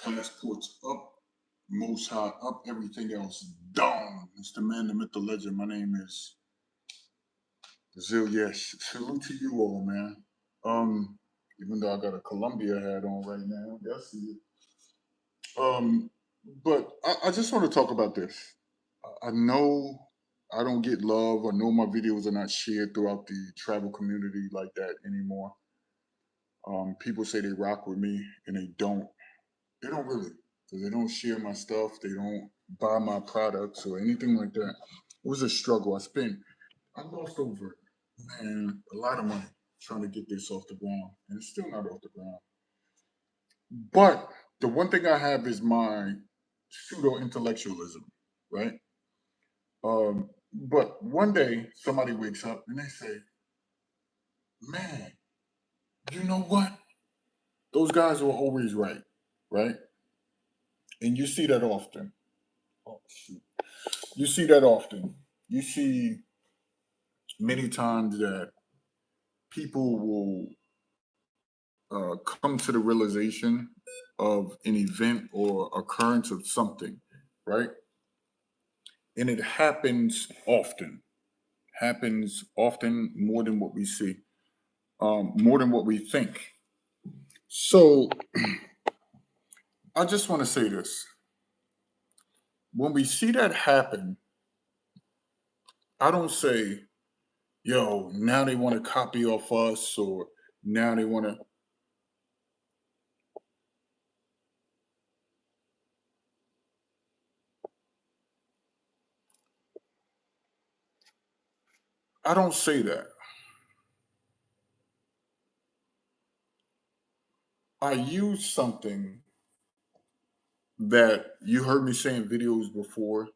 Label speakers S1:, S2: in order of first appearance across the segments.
S1: Passports up, most high up, everything else down. It's the man, the myth, the legend. My name is Zil. Yes, salute to you all, man. Even though I got a Columbia hat on right now, yes, see it. Um, but I just want to talk about this. I know I don't get love. I know my videos are not shared throughout the travel community like that anymore. People say they rock with me, and they don't. They don't really, because they don't share my stuff. They don't buy my products or anything like that. It was a struggle. I lost over, man, a lot of money trying to get this off the ground, and it's still not off the ground. But the one thing I have is my pseudo intellectualism, right? But one day somebody wakes up and they say, "Man, you know what? Those guys were always right, right?" And you see that often. Oh shoot! You see that often. You see many times that people will come to the realization of an event or occurrence of something, right? And it happens often more than what we see, more than what we think. So I just want to say this. When we see that happen, I don't say, yo, now they want to copy off us or now they want to. I don't say that. I use something that you heard me say in videos before.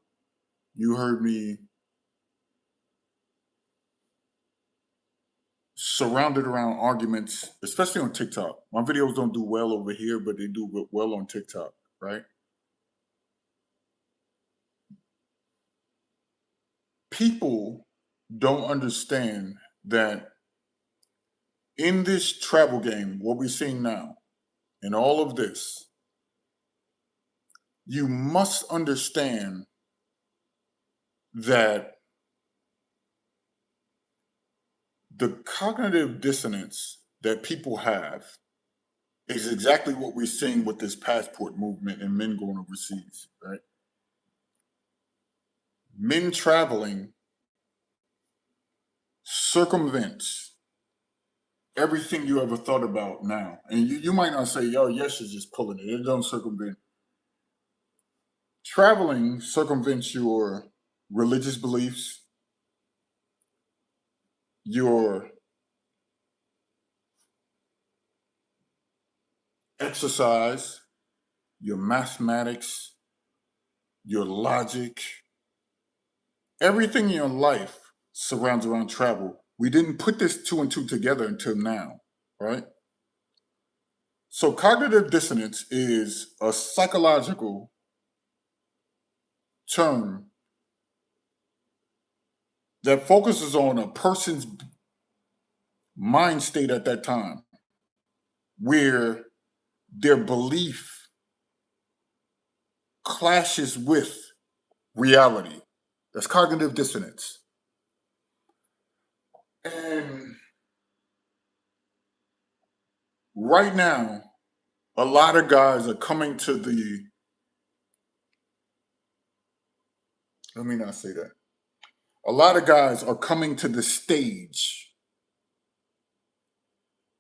S1: You heard me surrounded around arguments, especially on TikTok. My videos don't do well over here, but they do well on TikTok, right? People don't understand that in this travel game, what we're seeing now, in all of this, you must understand that the cognitive dissonance that people have is exactly what we're seeing with this passport movement and men going overseas, right? Men traveling circumvents everything you ever thought about now. And you might not say, yo, yes, is just pulling it. It don't circumvent. Traveling circumvents your religious beliefs, your exercise, your mathematics, your logic. Everything in your life surrounds around travel. We didn't put this two and two together until now, right? So cognitive dissonance is a psychological term that focuses on a person's mind state at that time where their belief clashes with reality. That's cognitive dissonance. And right now, a lot of guys are coming to the, let me not say that. A lot of guys are coming to the stage.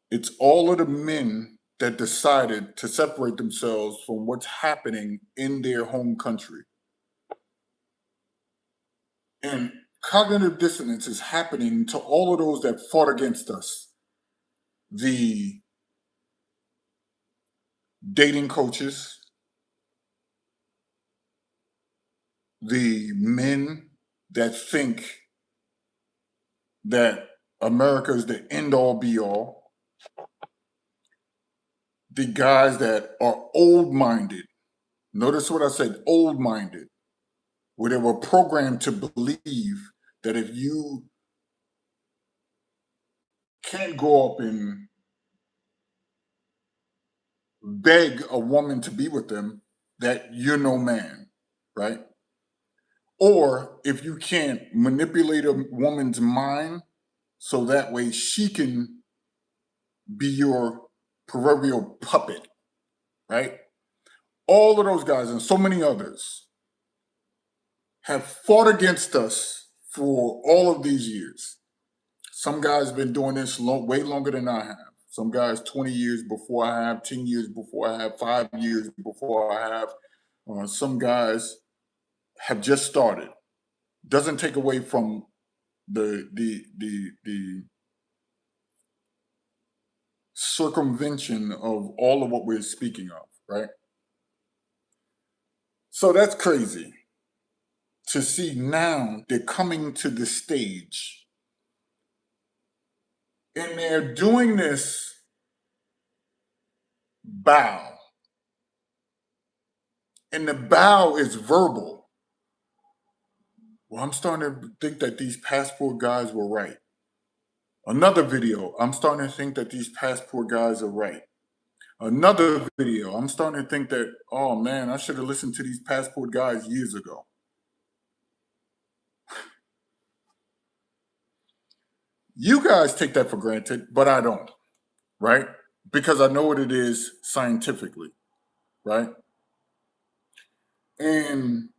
S1: It's all of the men that decided to separate themselves from what's happening in their home country. And cognitive dissonance is happening to all of those that fought against us. The dating coaches, the men that think that America is the end all be all, the guys that are old minded. Notice what I said, old minded, where they were programmed to believe that if you can't go up and beg a woman to be with them, that you're no man, right? Or if you can't manipulate a woman's mind so that way she can be your proverbial puppet, right? All of those guys and so many others have fought against us for all of these years. Some guys been doing this way longer than I have. Some guys 20 years before I have, 10 years before I have, 5 years before I have. Some guys have just started. Doesn't take away from the circumvention of all of what we're speaking of, right? So that's crazy to see now they're coming to the stage and they're doing this bow. And the bow is verbal. Well, I'm starting to think that these passport guys were right. Another video, I'm starting to think that these passport guys are right. Another video, I'm starting to think that, oh man, I should have listened to these passport guys years ago. You guys take that for granted, but I don't, right? Because I know what it is scientifically, right? And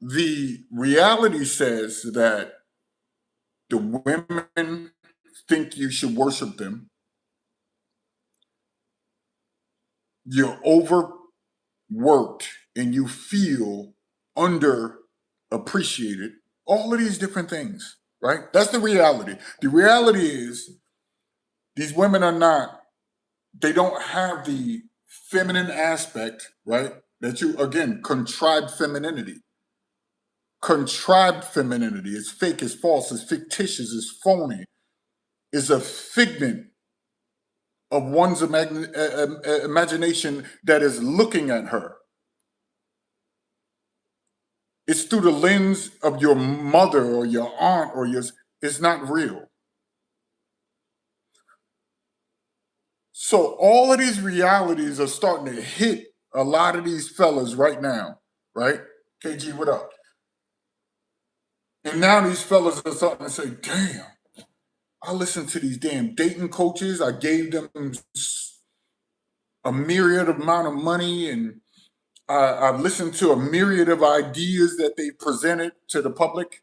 S1: the reality says that the women think you should worship them. You're overworked and you feel underappreciated. All of these different things, right? That's the reality. The reality is these women are not, they don't have the feminine aspect, right? That you, again, contrived femininity. Contrived femininity is fake, is false, is fictitious, is phony, is a figment of one's imagination that is looking at her. It's through the lens of your mother or your aunt or your, it's not real. So all of these realities are starting to hit a lot of these fellas right now, right? KG, what up? And now these fellas are starting to say, damn, I listened to these damn dating coaches. I gave them a myriad amount of money and I've listened to a myriad of ideas that they presented to the public.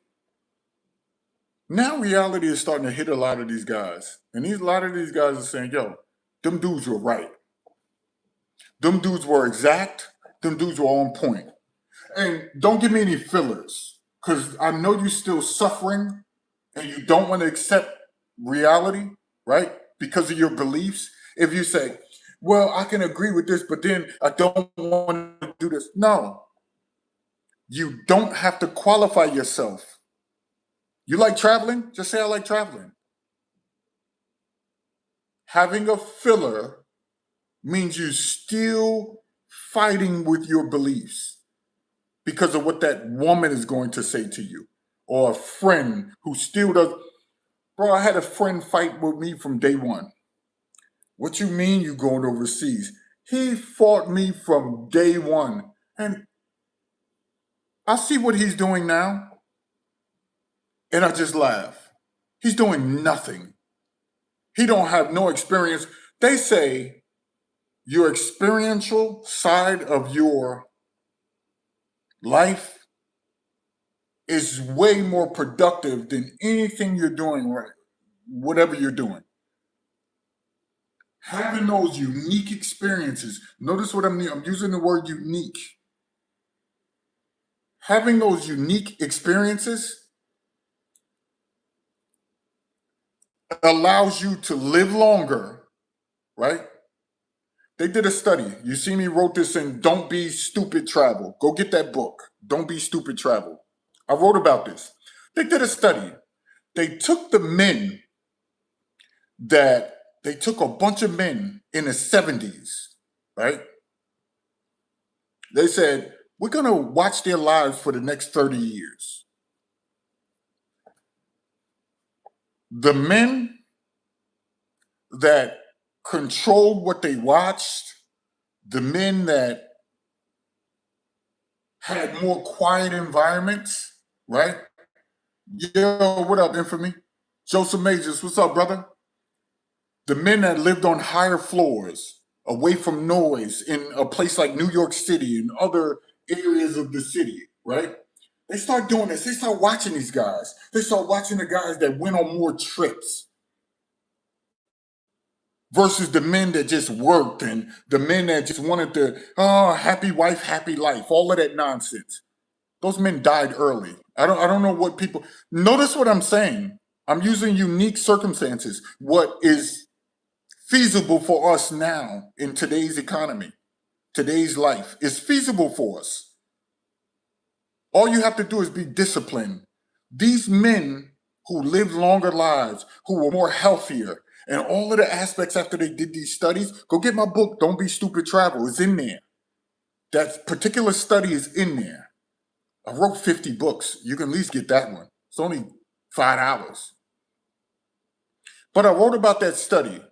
S1: Now reality is starting to hit a lot of these guys. And a lot of these guys are saying, yo, them dudes were right. Them dudes were exact. Them dudes were on point. And don't give me any fillers, because I know you're still suffering and you don't want to accept reality, right? Because of your beliefs. If you say, well, I can agree with this, but then I don't want to do this. No. You don't have to qualify yourself. You like traveling? Just say I like traveling. Having a filler means you're still fighting with your beliefs because of what that woman is going to say to you, or a friend who still does. Bro, I had a friend fight with me from day one. What you mean you going overseas? He fought me from day one. And I see what he's doing now. And I just laugh. He's doing nothing. He don't have no experience. They say your experiential side of your life is way more productive than anything you're doing right, whatever you're doing. Having those unique experiences, notice what I'm using the word unique. Having those unique experiences allows you to live longer, right? They did a study. You see me wrote this in Don't Be Stupid Travel. Go get that book, Don't Be Stupid Travel. I wrote about this. They did a study. They took the men they took a bunch of men in the 70s, right? They said, we're going to watch their lives for the next 30 years. The men that controlled what they watched, the men that had more quiet environments, right? Yo, what up, Infamy? Joseph Majors, what's up, brother? The men that lived on higher floors, away from noise, in a place like New York City and other areas of the city, right? They start doing this. They start watching these guys. They start watching the guys that went on more trips versus the men that just worked and the men that just wanted to, oh, happy wife, happy life, all of that nonsense. Those men died early. I don't know what people notice what I'm saying. I'm using unique circumstances. What is feasible for us now in today's economy, today's life is feasible for us. All you have to do is be disciplined. These men who lived longer lives, who were more healthier, and all of the aspects after they did these studies, go get my book, Don't Be Stupid Travel. It's in there. That particular study is in there. I wrote 50 books. You can at least get that one. It's only $5. But I wrote about that study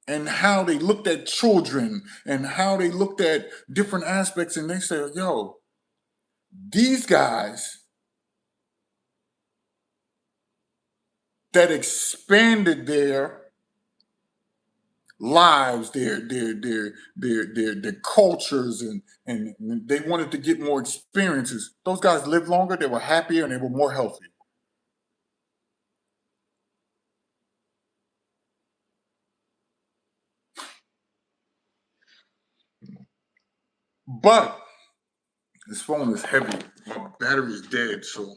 S1: and how they looked at children and how they looked at different aspects, and they said, yo, these guys that expanded their lives, their cultures, and they wanted to get more experiences. Those guys lived longer, they were happier, and they were more healthy. But this phone is heavy. My battery is dead, so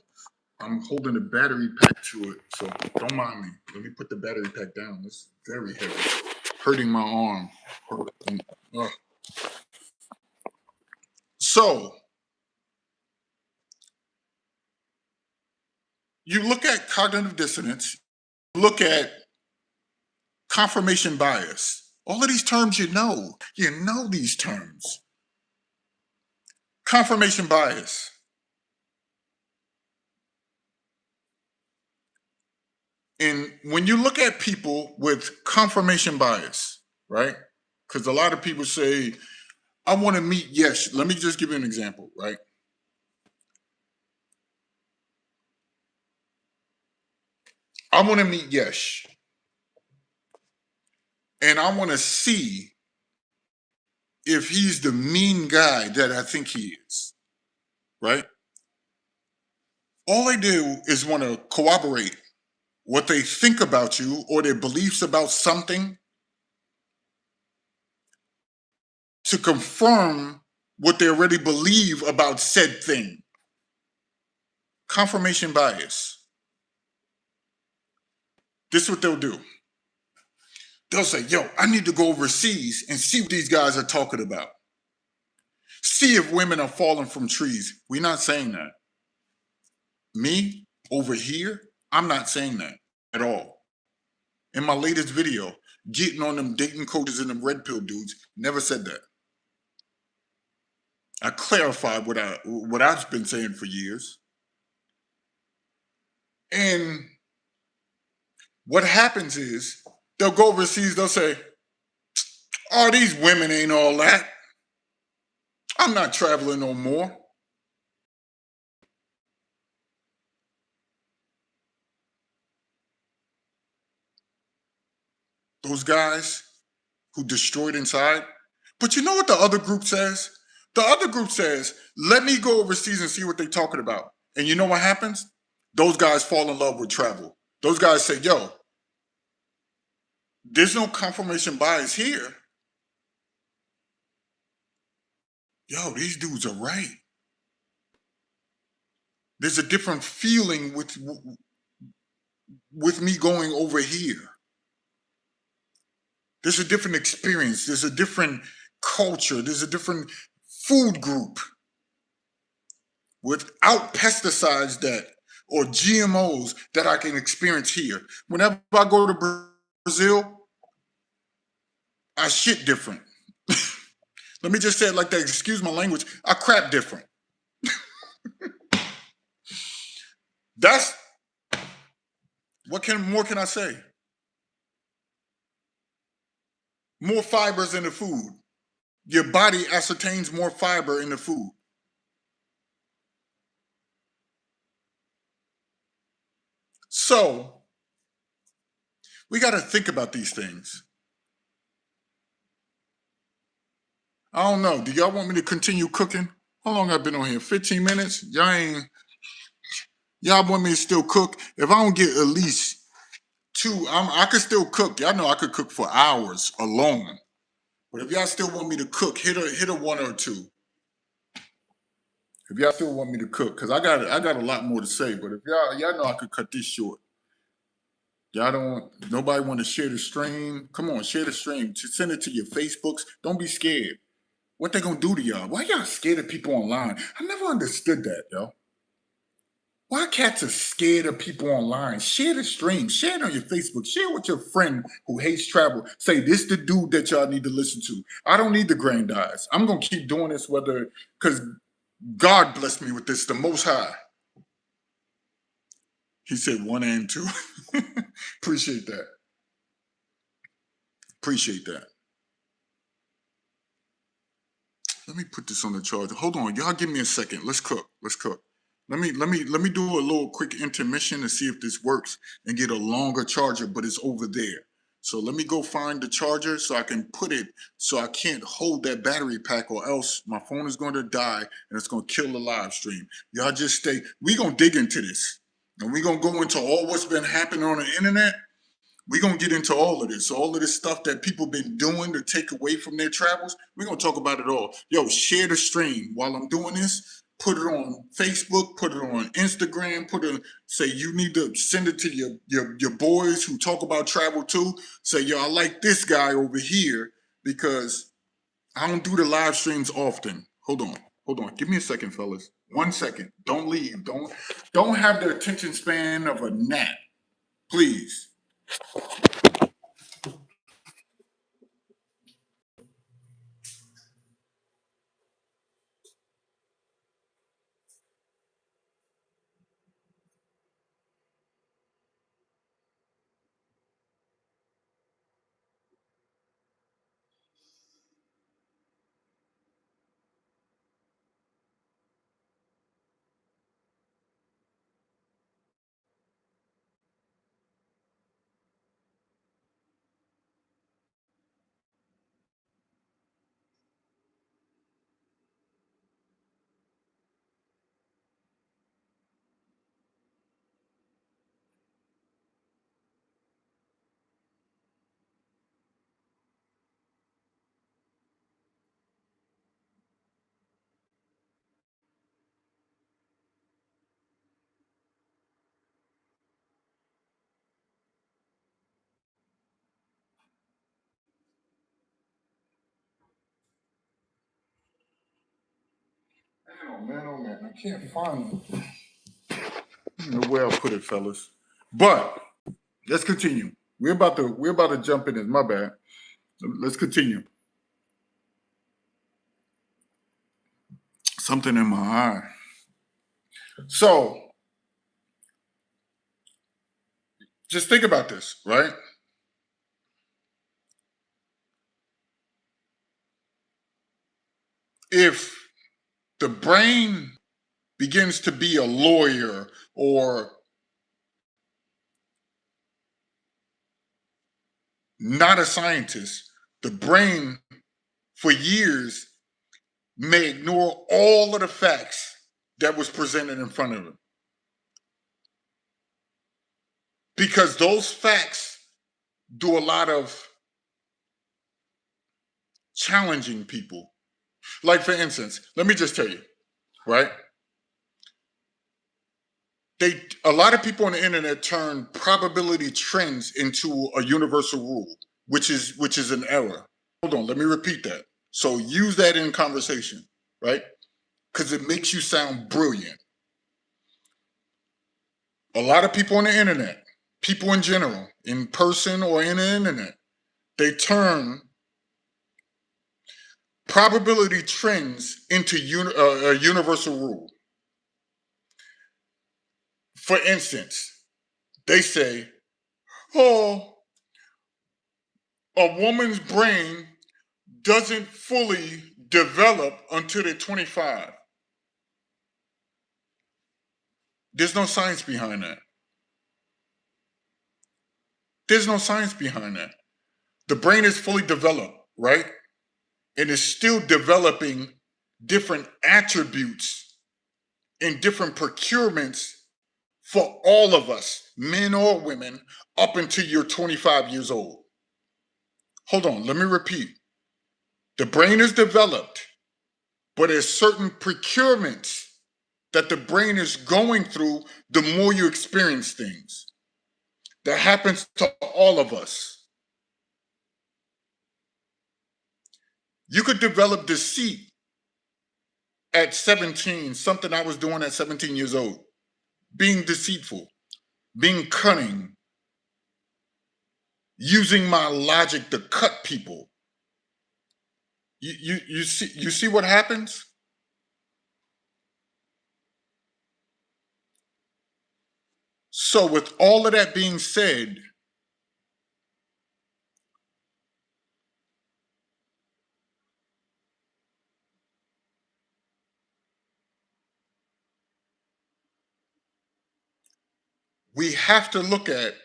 S1: I'm holding the battery pack to it. So don't mind me. Let me put the battery pack down. It's very heavy. Hurting my arm. So you look at cognitive dissonance, look at confirmation bias. All of these terms you know these terms. Confirmation bias. And when you look at people with confirmation bias, right? Because a lot of people say, I want to meet Yesh. Let me just give you an example, right? I want to meet Yesh. And I want to see if he's the mean guy that I think he is, right? All they do is want to corroborate what they think about you or their beliefs about something to confirm what they already believe about said thing. Confirmation bias. This is what they'll do. They'll say, yo, I need to go overseas and see what these guys are talking about. See if women are falling from trees. We're not saying that. Me, over here, I'm not saying that at all. In my latest video, getting on them dating coaches and them red pill dudes, never said that. I clarified what I've been saying for years. And what happens is they'll go overseas, they'll say, oh, these women ain't all that. I'm not traveling no more. Those guys who destroyed inside. But you know what the other group says? The other group says, let me go overseas and see what they're talking about. And you know what happens? Those guys fall in love with travel. Those guys say, yo, there's no confirmation bias here. Yo, these dudes are right. There's a different feeling with me going over here. There's a different experience. There's a different culture. There's a different food group without pesticides that or GMOs that I can experience here. Whenever I go to Brazil, I shit different. Let me just say it like that. Excuse my language. I crap different. That's what more can I say? more fibers in the food. Your body ascertains more fiber in the food. So we got to think about these things. I don't know. Do y'all want me to continue cooking? How long I've been on here? 15 minutes? Y'all want me to still cook? If I don't get at least two, I could still cook. Y'all know I could cook for hours alone. But if y'all still want me to cook, hit a one or two. If y'all still want me to cook, because I got a lot more to say. But if y'all know I could cut this short. Y'all don't. Nobody want to share the stream. Come on, share the stream. Send it to your Facebooks. Don't be scared. What they gonna do to y'all? Why y'all scared of people online? I never understood that, yo. Why cats are scared of people online? Share the stream. Share it on your Facebook. Share with your friend who hates travel. Say, this the dude that y'all need to listen to. I don't need the grandize. I'm going to keep doing this because God blessed me with this, the Most High. He said 1 and 2. Appreciate that. Appreciate that. Let me put this on the charger. Hold on. Y'all give me a second. Let's cook. Let me do a little quick intermission to see if this works and get a longer charger, but it's over there. So let me go find the charger so I can put it so I can't hold that battery pack or else my phone is going to die and it's going to kill the live stream. Y'all just stay. We're going to dig into this and we're going to go into all what's been happening on the internet. We're going to get into all of this stuff that people been doing to take away from their travels. We're going to talk about it all. Yo, share the stream while I'm doing this. Put it on Facebook, put it on Instagram, say you need to send it to your boys who talk about travel too. Say, yo, I like this guy over here because I don't do the live streams often. Hold on. Give me a second, fellas. 1 second. Don't leave. Don't have the attention span of a gnat. Please. Oh man, I can't find it. I don't know where I put it, fellas. But let's continue. We're about to jump in. It's my bad. Let's continue. Something in my eye. So just think about this, right? If the brain begins to be a lawyer or not a scientist, the brain for years may ignore all of the facts that was presented in front of him. Because those facts do a lot of challenging people. Like, for instance, let me just tell you, right? A lot of people on the internet turn probability trends into a universal rule, which is an error. Hold on, let me repeat that. So use that in conversation, right? Because it makes you sound brilliant. A lot of people on the internet, people in general, in person or in the internet, they turn probability trends into a universal rule. For instance, they say, oh, a woman's brain doesn't fully develop until they're 25. There's no science behind that. There's no science behind that. The brain is fully developed, right? And is still developing different attributes and different procurements for all of us, men or women, up until you're 25 years old. Hold on, let me repeat. The brain is developed, but there's certain procurements that the brain is going through the more you experience things. That happens to all of us. You could develop deceit at 17, something I was doing at 17 years old. Being deceitful, being cunning, using my logic to cut people. You see what happens? So with all of that being said, we have to look at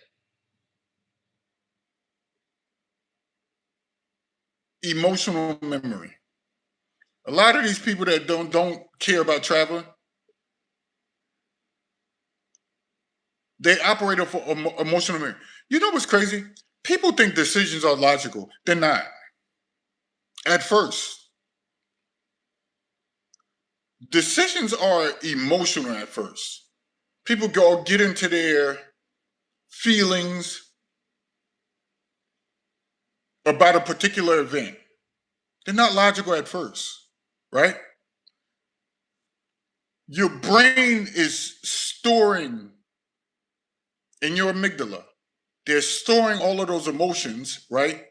S1: emotional memory. A lot of these people that don't care about traveling, they operate off of emotional memory. You know what's crazy? People think decisions are logical. They're not. At first. Decisions are emotional at first. People get into their feelings about a particular event. They're not logical at first, right? Your brain is storing in your amygdala. They're storing all of those emotions, right?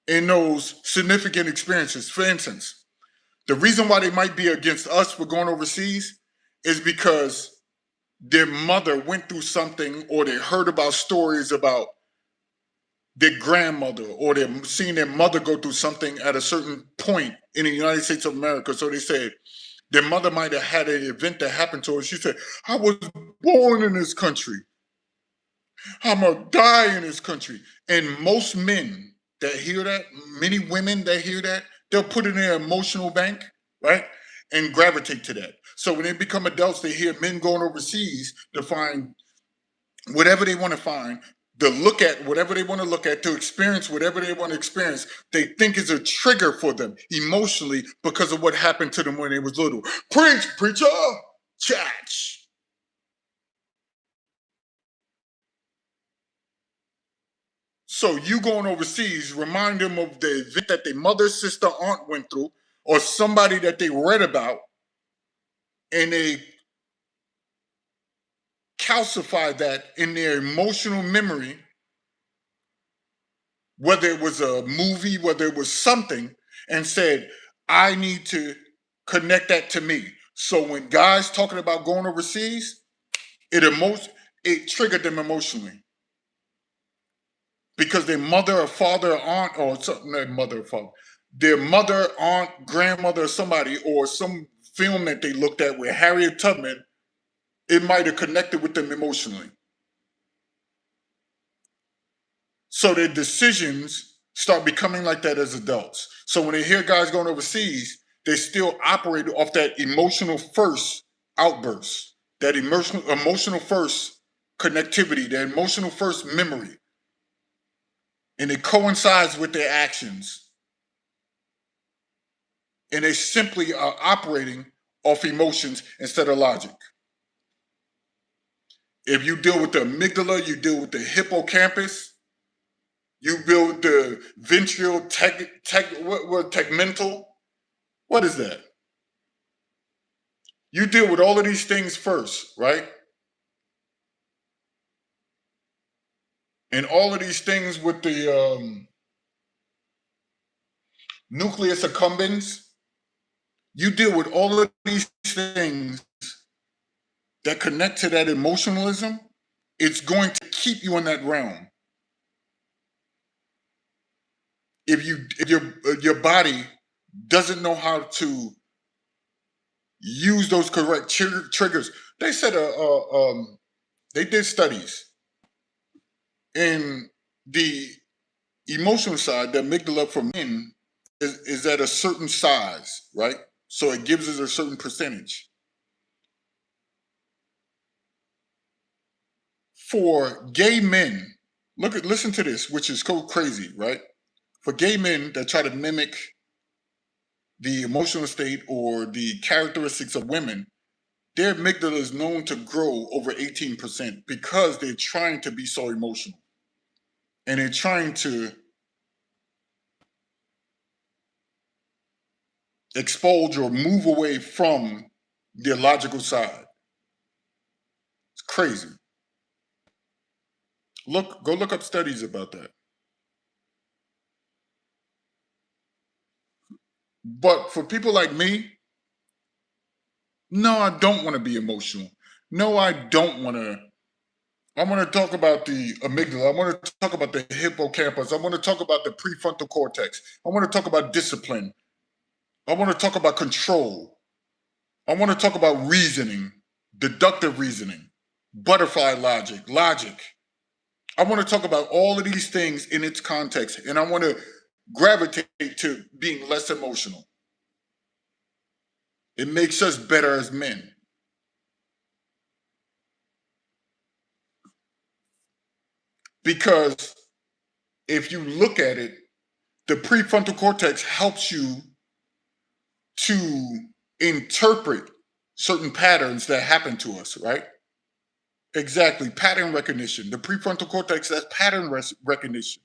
S1: In those significant experiences. For instance, the reason why they might be against us for going overseas is because their mother went through something, or they heard about stories about their grandmother, or they're seeing their mother go through something at a certain point in the United States of America. So they said their mother might have had an event that happened to her. She said, I was born in this country. I'm gonna die in this country. And most men that hear that, many women that hear that, they'll put it in their emotional bank, right? And gravitate to that. So when they become adults, they hear men going overseas to find whatever they want to find, to look at whatever they want to look at, to experience whatever they want to experience. They think is a trigger for them emotionally because of what happened to them when they was little. Preach, preacher, church. So you going overseas, remind them of the event that their mother, sister, aunt went through, or somebody that they read about, and they calcify that in their emotional memory, whether it was a movie, whether it was something, and said, I need to connect that to me. So when guys talking about going overseas, it triggered them emotionally. Because their mother or father or aunt, or something, their mother or father, their mother, aunt, grandmother, or somebody, or some film that they looked at with Harriet Tubman, it might have connected with them emotionally. So their decisions start becoming like that as adults. So when they hear guys going overseas, they still operate off that emotional first outburst, that emotional first connectivity, that emotional first memory. And it coincides with their actions. And they simply are operating off emotions instead of logic. If you deal with the amygdala, you deal with the hippocampus, you build the ventral tegmental. What is that? You deal with all of these things first, right? And all of these things with the nucleus accumbens, you deal with all of these things that connect to that emotionalism. It's going to keep you in that realm. if your body doesn't know how to use those correct triggers. They said they did studies in the emotional side. The amygdala for men is at a certain size, right? So it gives us a certain percentage. For gay men, listen to this, which is so crazy, right? For gay men that try to mimic the emotional state or the characteristics of women, their amygdala is known to grow over 18% because they're trying to be so emotional. And they're trying to expulge or move away from their logical side. It's crazy. Go look up studies about that. But for people like me, no, I don't want to be emotional. No, I don't want to. I want to talk about the amygdala. I want to talk about the hippocampus. I want to talk about the prefrontal cortex. I want to talk about discipline. I want to talk about control. I want to talk about reasoning, deductive reasoning, butterfly logic. I want to talk about all of these things in its context, and I want to gravitate to being less emotional. It makes us better as men. Because if you look at it, the prefrontal cortex helps you to interpret certain patterns that happen to us, right? Exactly. Pattern recognition. The prefrontal cortex, that's pattern recognition.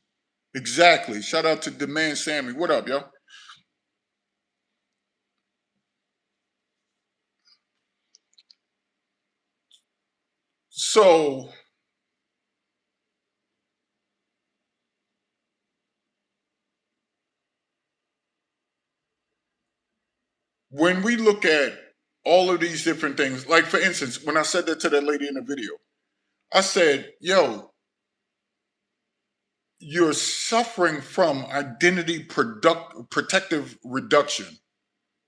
S1: Exactly. Shout out to the man Sammy. What up, yo? So when we look at all of these different things, like for instance, when I said that to that lady in the video, I said, yo, you're suffering from identity protective reduction.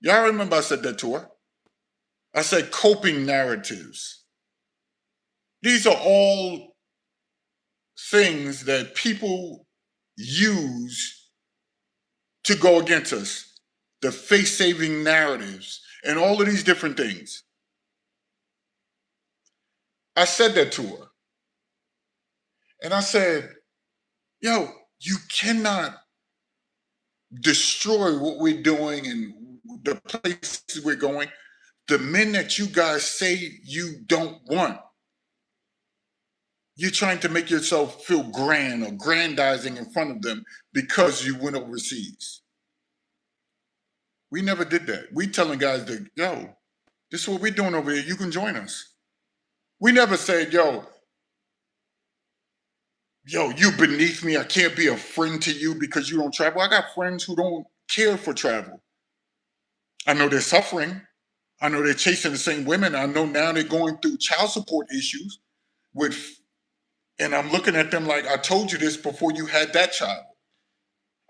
S1: Y'all remember I said that to her? I said coping narratives. These are all things that people use to go against us. The face saving narratives and all of these different things. I said that to her. And I said, yo, you cannot destroy what we're doing and the places we're going. The men that you guys say you don't want, you're trying to make yourself feel grand or grandizing in front of them because you went overseas. We never did that. We telling guys that, yo, this is what we're doing over here. You can join us. We never said, yo, you beneath me. I can't be a friend to you because you don't travel. I got friends who don't care for travel. I know they're suffering. I know they're chasing the same women. I know now they're going through child support issues with, and I'm looking at them like, I told you this before you had that child.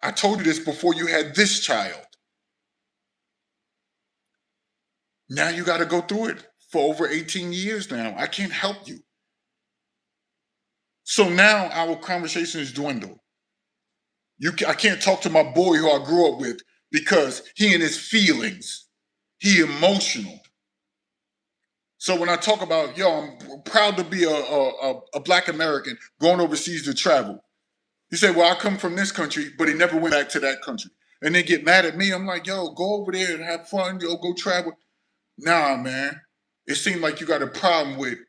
S1: I told you this before you had this child. Now you got to go through it for over 18 years now. I can't help you. So now our conversations dwindle. I can't talk to my boy who I grew up with because he in his feelings. He emotional. So when I talk about, yo, I'm proud to be a black American going overseas to travel. He said, well, I come from this country, but he never went back to that country. And they get mad at me. I'm like, yo, go over there and have fun. Yo, go travel. Nah, man. It seemed like you got a problem with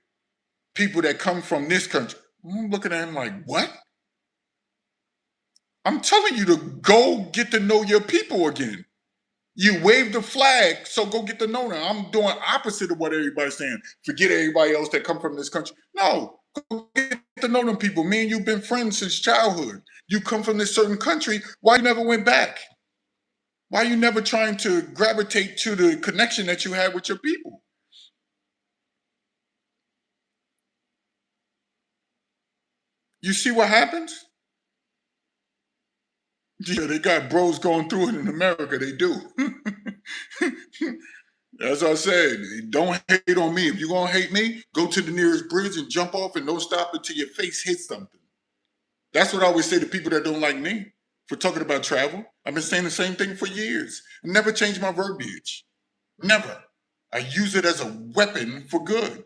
S1: people that come from this country. I'm looking at him like, what? I'm telling you to go get to know your people again. You wave the flag, so go get to know them. I'm doing opposite of what everybody's saying. Forget everybody else that come from this country. No, go get to know them people. Me and you've been friends since childhood. You come from this certain country. Why you never went back? Why you never trying to gravitate to the connection that you had with your people? You see what happens? Yeah, they got bros going through it in America. They do. As I said, don't hate on me. If you're gonna hate me, go to the nearest bridge and jump off and don't stop until your face hits something. That's what I always say to people that don't like me for talking about travel. I've been saying the same thing for years. Never change my verbiage. Never. I use it as a weapon for good.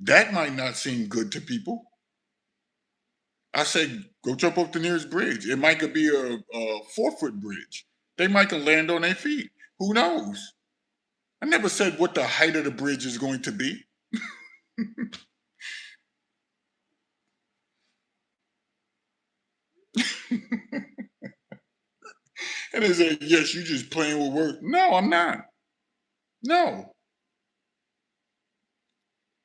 S1: That might not seem good to people. I say, go jump off the nearest bridge. It might could be a 4-foot bridge. They might can land on their feet. Who knows? I never said what the height of the bridge is going to be. And they say, yes, you just playing with words. No, I'm not. No.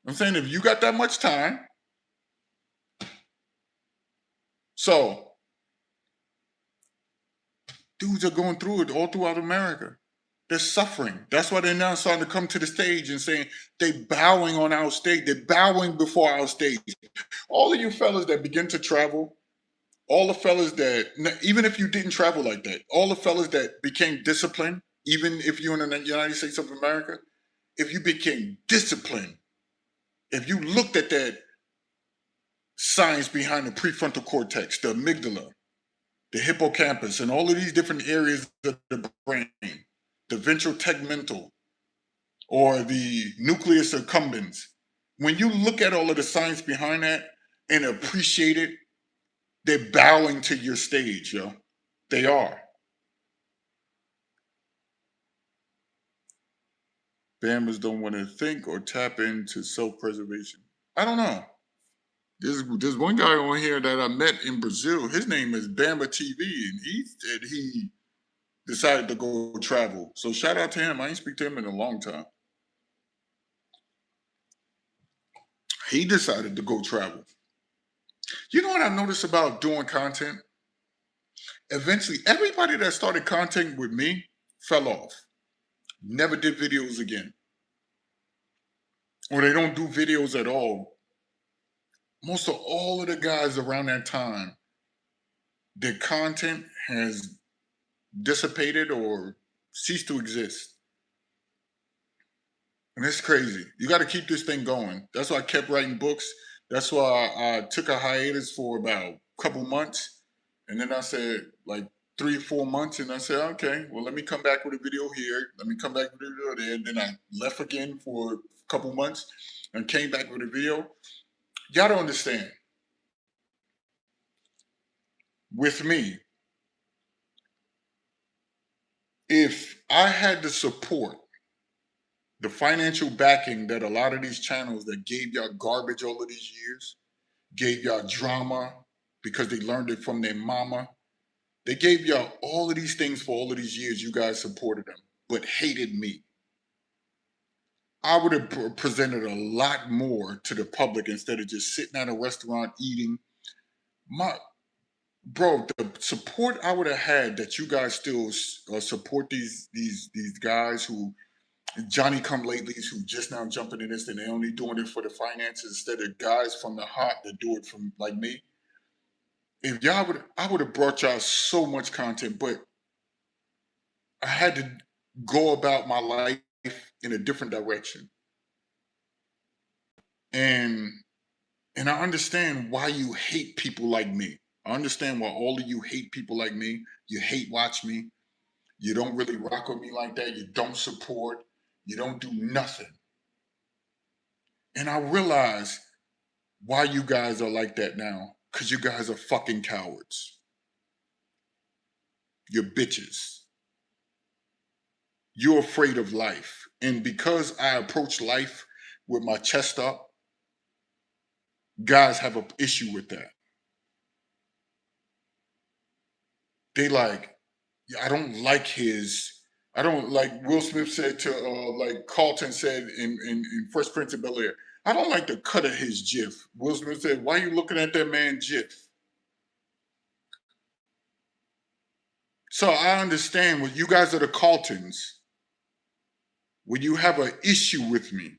S1: I'm saying if you got that much time, so dudes are going through it all throughout America. They're suffering. That's why they're now starting to come to the stage and saying they're bowing on our stage. They're bowing before our stage. All of you fellas that begin to travel, all the fellas that, even if you didn't travel like that, all the fellas that became disciplined, even if you're in the United States of America, if you became disciplined, if you looked at that science behind the prefrontal cortex, the amygdala, the hippocampus, and all of these different areas of the brain, the ventral tegmental, or the nucleus accumbens. When you look at all of the science behind that and appreciate it, they're bowing to your stage, yo. They are. Bammers don't want to think or tap into self-preservation. I don't know. There's one guy on here that I met in Brazil. His name is Bamba TV, and he said he decided to go travel. So shout out to him. I ain't speak to him in a long time. He decided to go travel. You know what I noticed about doing content? Eventually, everybody that started content with me fell off. Never did videos again. Or they don't do videos at all. Most of all of the guys around that time, their content has dissipated or ceased to exist. And it's crazy. You got to keep this thing going. That's why I kept writing books. That's why I took a hiatus for about a couple months. And then I said, like 3 or 4 months. And I said, okay, well, let me come back with a video here. Let me come back with a video there. And then I left again for a couple months and came back with a video. Y'all don't understand. With me, if I had the support, the financial backing that a lot of these channels that gave y'all garbage all of these years, gave y'all drama because they learned it from their mama. They gave y'all all of these things for all of these years. You guys supported them, but hated me. I would have presented a lot more to the public instead of just sitting at a restaurant eating. Bro, the support I would have had that you guys still support these guys who Johnny come latelys who just now jumping in this and they only doing it for the finances instead of guys from the heart that do it from like me. If y'all would, I would have brought y'all so much content, but I had to go about my life in a different direction. And and I understand why you hate people like me. I understand why all of you hate people like me. You hate watch me. You don't really rock with me like that. You don't support. You don't do nothing. And I realize why you guys are like that now. Because you guys are fucking cowards. You're bitches. You're afraid of life. And because I approach life with my chest up, guys have an issue with that. They like, yeah, I don't like Will Smith said to, like Carlton said in Fresh Prince of Bel-Air, I don't like the cut of his GIF. Will Smith said, why are you looking at that man GIF? So I understand when you guys are the Carltons, when you have an issue with me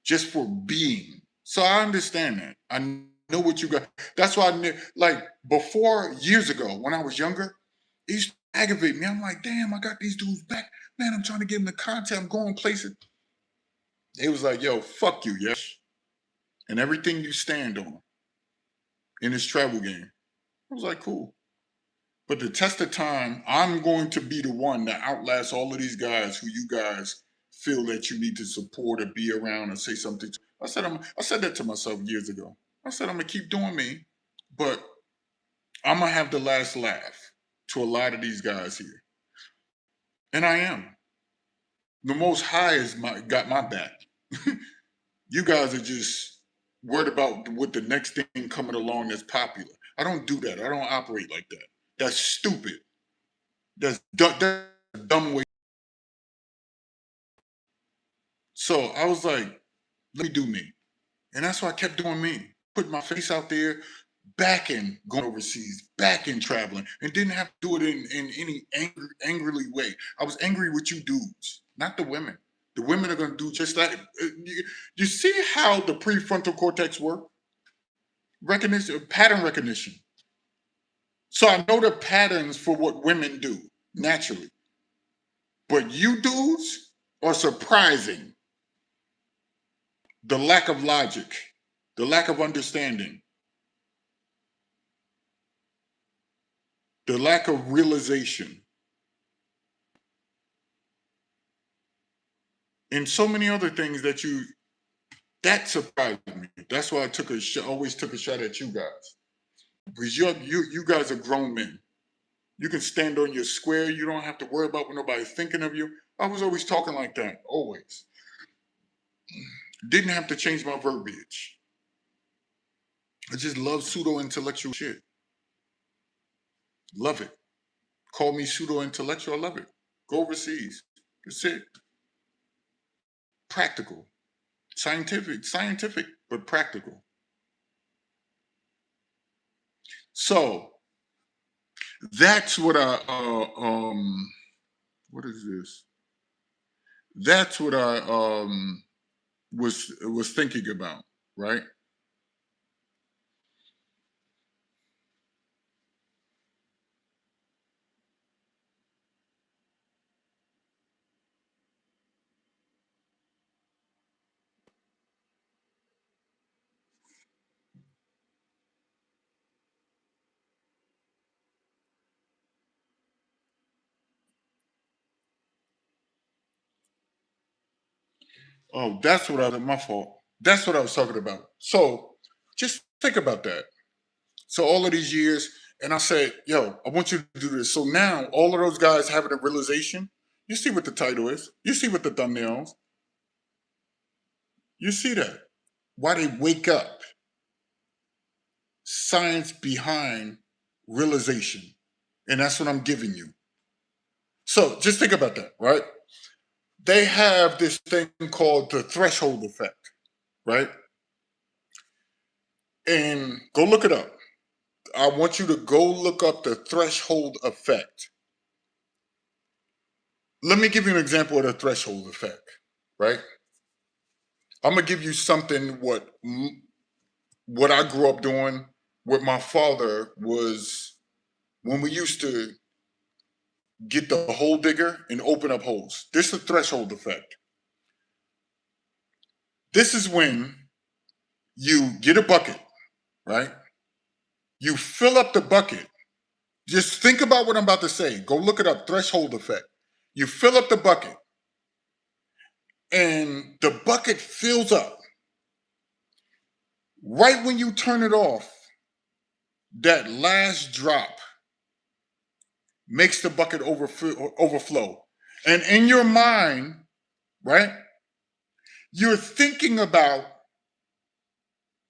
S1: just for being. So I understand that. I know what you got. That's why I knew, like, before, years ago, when I was younger, it used to aggravate me. I'm like, damn, I got these dudes back. Man, I'm trying to get them the content. I'm going places. It was like, yo, fuck you, Yesh. And everything you stand on in this travel game. I was like, cool. But the test of time, I'm going to be the one that outlasts all of these guys who you guys feel that you need to support or be around or say something to. I said that to myself years ago. I said I'm gonna keep doing me, but I'm gonna have the last laugh to a lot of these guys here. And I am. The most high is got my back. You guys are just worried about what the next thing coming along that's popular. I don't do that. I don't operate like that. That's stupid. That's a dumb way. So I was like, let me do me. And that's why I kept doing me. Put my face out there, back in going overseas, back in traveling, and didn't have to do it in any angrily way. I was angry with you dudes, not the women. The women are going to do just that. You see how the prefrontal cortex work? Recognition, pattern recognition. So I know the patterns for what women do naturally. But you dudes are surprising. The lack of logic, the lack of understanding, the lack of realization, and so many other things that surprised me. That's why I always took a shot at you guys, because you guys are grown men. You can stand on your square. You don't have to worry about what nobody's thinking of you. I was always talking like that, always. Didn't have to change my verbiage. I just love pseudo intellectual shit. Love it. Call me pseudo intellectual. I love it. Go overseas. That's it. Practical. Scientific, but practical. So that's what what is this? That's what I was thinking about, right? Oh, that's what my fault. That's what I was talking about. So just think about that. So all of these years, and I said, yo, I want you to do this. So now all of those guys having a realization, you see what the title is, you see what the thumbnails, you see that. Why they wake up. Science behind realization. And that's what I'm giving you. So just think about that, right? They have this thing called the threshold effect, right? And go look it up. I want you to go look up the threshold effect. Let me give you an example of the threshold effect, right? I'm gonna give you something what I grew up doing. What my father was when we used to get the hole digger and open up holes. This is the threshold effect. This is when you get a bucket, right? You fill up the bucket. Just think about what I'm about to say. Go look it up. Threshold effect. You fill up the bucket, and the bucket fills up. Right when you turn it off, that last drop makes the bucket overflow. And in your mind, right, you're thinking about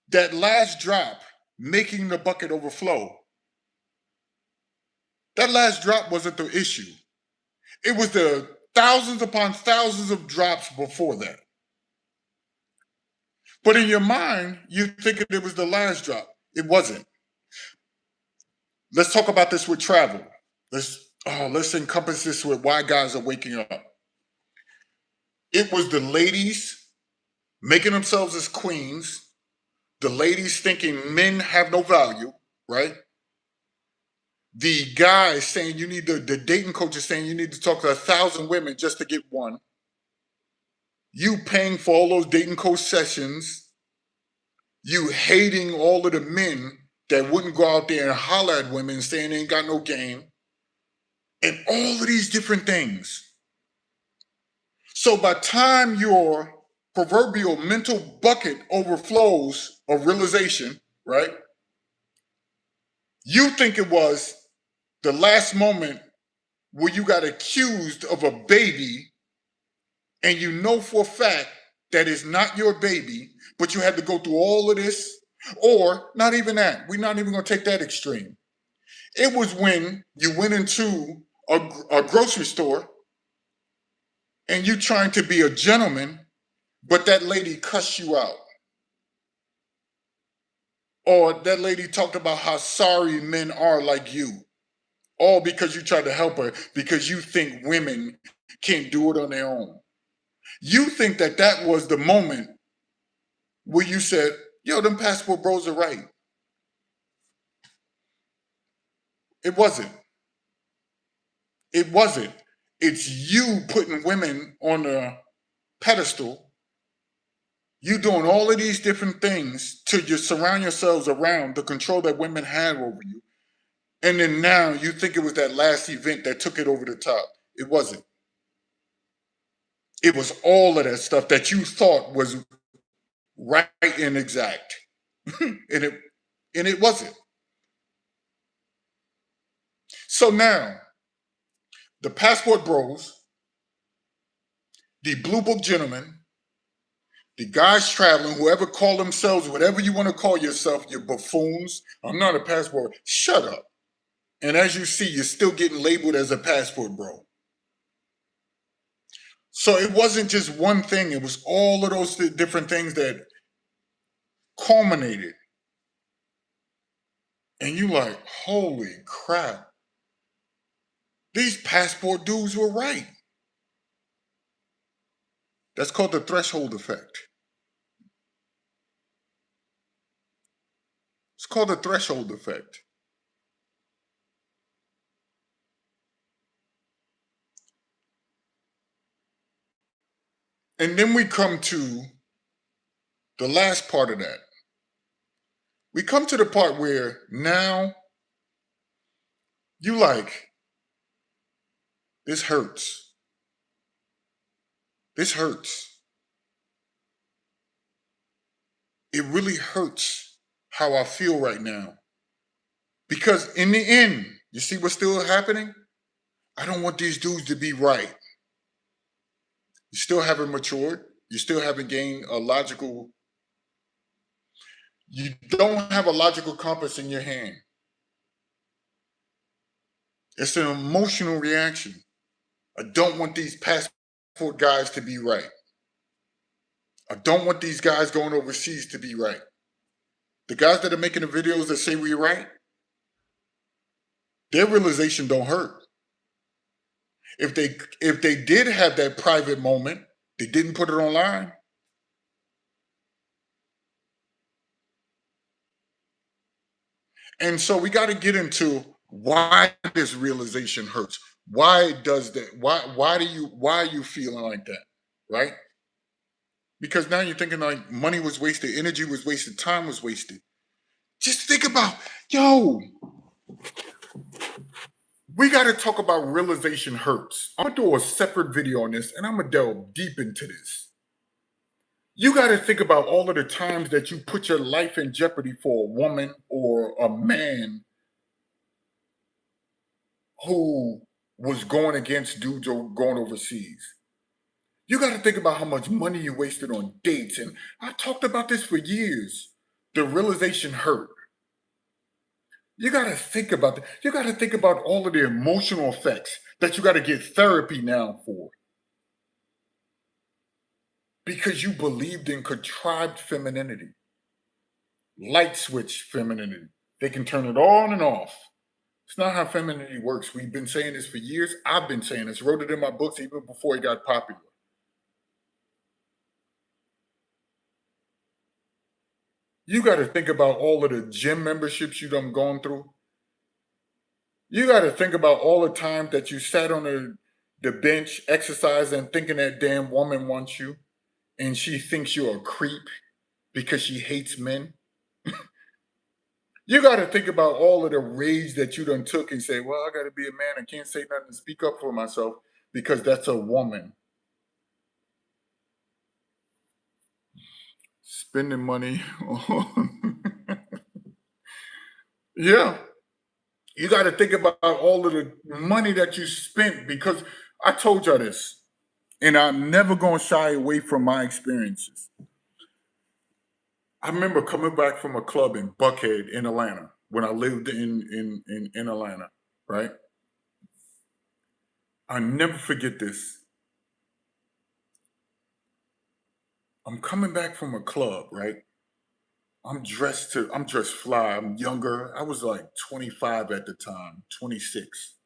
S1: that last drop making the bucket overflow. That last drop wasn't the issue. It was the thousands upon thousands of drops before that. But in your mind, you thinking it was the last drop. It wasn't. Let's talk about this with travel. Let's encompass this with why guys are waking up. It was the ladies making themselves as queens, the ladies thinking men have no value, right? The guys saying the dating coach is saying you need to talk to 1,000 women just to get one. You paying for all those dating coach sessions. You hating all of the men that wouldn't go out there and holler at women saying they ain't got no game. And all of these different things. So by the time your proverbial mental bucket overflows of realization, right? You think it was the last moment where you got accused of a baby and you know for a fact that it's not your baby, but you had to go through all of this, or not even that. We're not even going to take that extreme. It was when you went into a grocery store and you trying to be a gentleman, but that lady cussed you out. Or that lady talked about how sorry men are like you. All because you tried to help her because you think women can't do it on their own. You think that that was the moment where you said, yo, them passport bros are right. It wasn't. It wasn't. It's you putting women on a pedestal. You doing all of these different things to just surround yourselves around the control that women had over you. And then now you think it was that last event that took it over the top. It wasn't. It was all of that stuff that you thought was right and exact. and it wasn't. So now, the passport bros, the blue book gentlemen, the guys traveling, whoever call themselves, whatever you want to call yourself, you buffoons. I'm not a passport. Shut up. And as you see, you're still getting labeled as a passport bro. So it wasn't just one thing. It was all of those different things that culminated. And you like, holy crap. These passport dudes were right. That's called the threshold effect. It's called the threshold effect. And then we come to the last part of that. We come to the part where now you like, this hurts. This hurts. It really hurts how I feel right now. Because in the end, you see what's still happening? I don't want these dudes to be right. You still haven't matured. You still haven't gained a logical. You don't have a logical compass in your hand. It's an emotional reaction. I don't want these passport guys to be right. I don't want these guys going overseas to be right. The guys that are making the videos that say we're right, their realization don't hurt. If they did have that private moment, they didn't put it online. And so we got to get into why this realization hurts. Why does that? Why are you feeling like that? Right? Because now you're thinking like money was wasted, energy was wasted, time was wasted. Just think about, yo, we got to talk about realization hurts. I'm going to do a separate video on this and I'm going to delve deep into this. You got to think about all of the times that you put your life in jeopardy for a woman or a man who was going against dudes or going overseas. You got to think about how much money you wasted on dates. And I talked about this for years. The realization hurt. You got to think about that. You got to think about all of the emotional effects that you got to get therapy now for. Because you believed in contrived femininity, light switch femininity. They can turn it on and off. It's not how femininity works. We've been saying this for years. I've been saying this, wrote it in my books even before it got popular. You got to think about all of the gym memberships you done gone through. You got to think about all the time that you sat on the bench exercising, thinking that damn woman wants you, and she thinks you're a creep because she hates men. You got to think about all of the rage that you done took and say, well, I got to be a man. I can't say nothing to speak up for myself because that's a woman. Spending money on. Yeah. You got to think about all of the money that you spent because I told y'all this, and I'm never going to shy away from my experiences. I remember coming back from a club in Buckhead in Atlanta when I lived in Atlanta, right? I never forget this. I'm coming back from a club, right? I'm dressed fly. I'm younger. I was like 25 at the time, 26.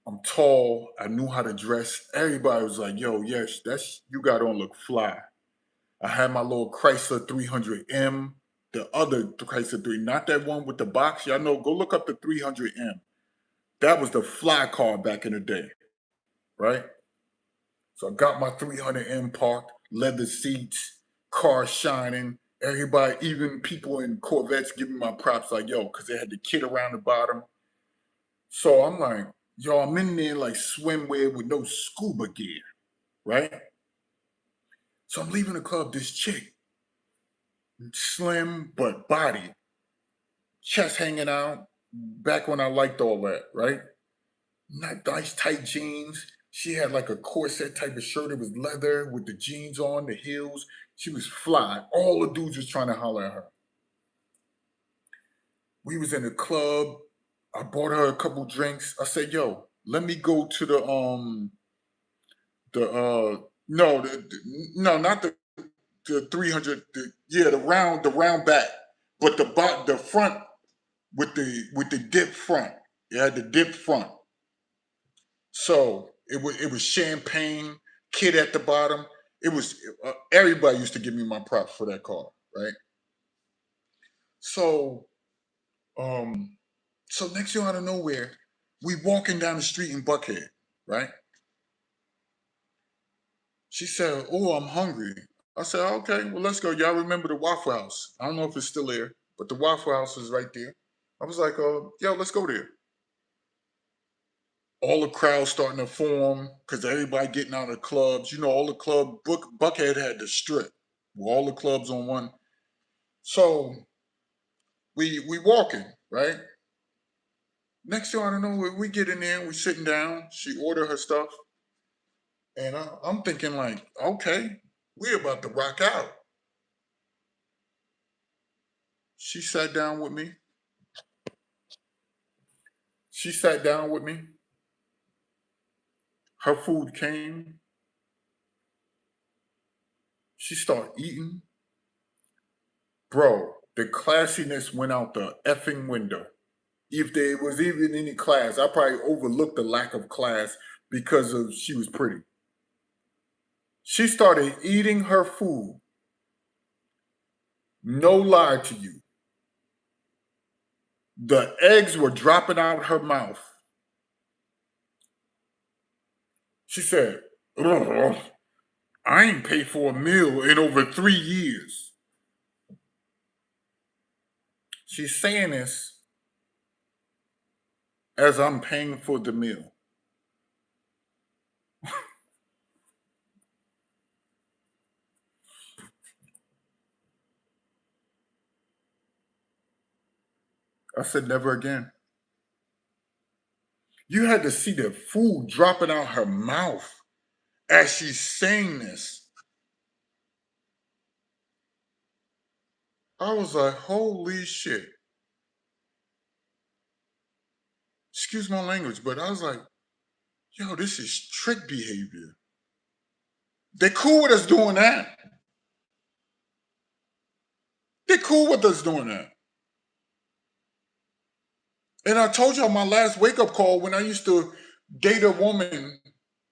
S1: I'm tall. I knew how to dress. Everybody was like, yo, yes, that's you got on look fly. I had my little Chrysler 300M, the other Chrysler 3, not that one with the box. Y'all know, go look up the 300M. That was the fly car back in the day, right? So I got my 300M parked, leather seats, car shining. Everybody, even people in Corvettes, giving my props like, yo, because they had the kit around the bottom. So I'm like, yo, I'm in there like swimwear with no scuba gear, right? So I'm leaving the club. This chick, slim but body, chest hanging out. Back when I liked all that, right? Nice tight jeans. She had like a corset type of shirt. It was leather with the jeans on, the heels. She was fly. All the dudes was trying to holler at her. We was in the club. I bought her a couple drinks. I said, "Yo, let me go to the no no not the 300 yeah the round back, but the front with the dip front. It had the dip front. So it was champagne, kid at the bottom. It was everybody used to give me my props for that car, right? So um so next year out of nowhere, we walking down the street in Buckhead, right? She said, "Oh, I'm hungry." I said, "Okay, well let's go." Y'all remember the Waffle House? I don't know if it's still there, but the Waffle House is right there. I was like, yo, let's go there." All the crowds starting to form because everybody getting out of the clubs. You know, all the Buckhead had the strip with all the clubs on one. So we walking, right? Next thing I don't know, we get in there, we sitting down, she order her stuff, and I'm thinking like, okay, we about to rock out. She sat down with me. She sat down with me. Her food came. She started eating. Bro, the classiness went out the effing window. If there was even any class, I probably overlooked the lack of class because of she was pretty. She started eating her food. No lie to you. The eggs were dropping out her mouth. She said, "Ugh, I ain't paid for a meal in over 3 years." She's saying this as I'm paying for the meal. I said, never again. You had to see the food dropping out her mouth as she's saying this. I was like, holy shit. Excuse my language, but I was like, yo, this is trick behavior. They're cool with us doing that. They're cool with us doing that. And I told y'all my last wake up call when I used to date a woman,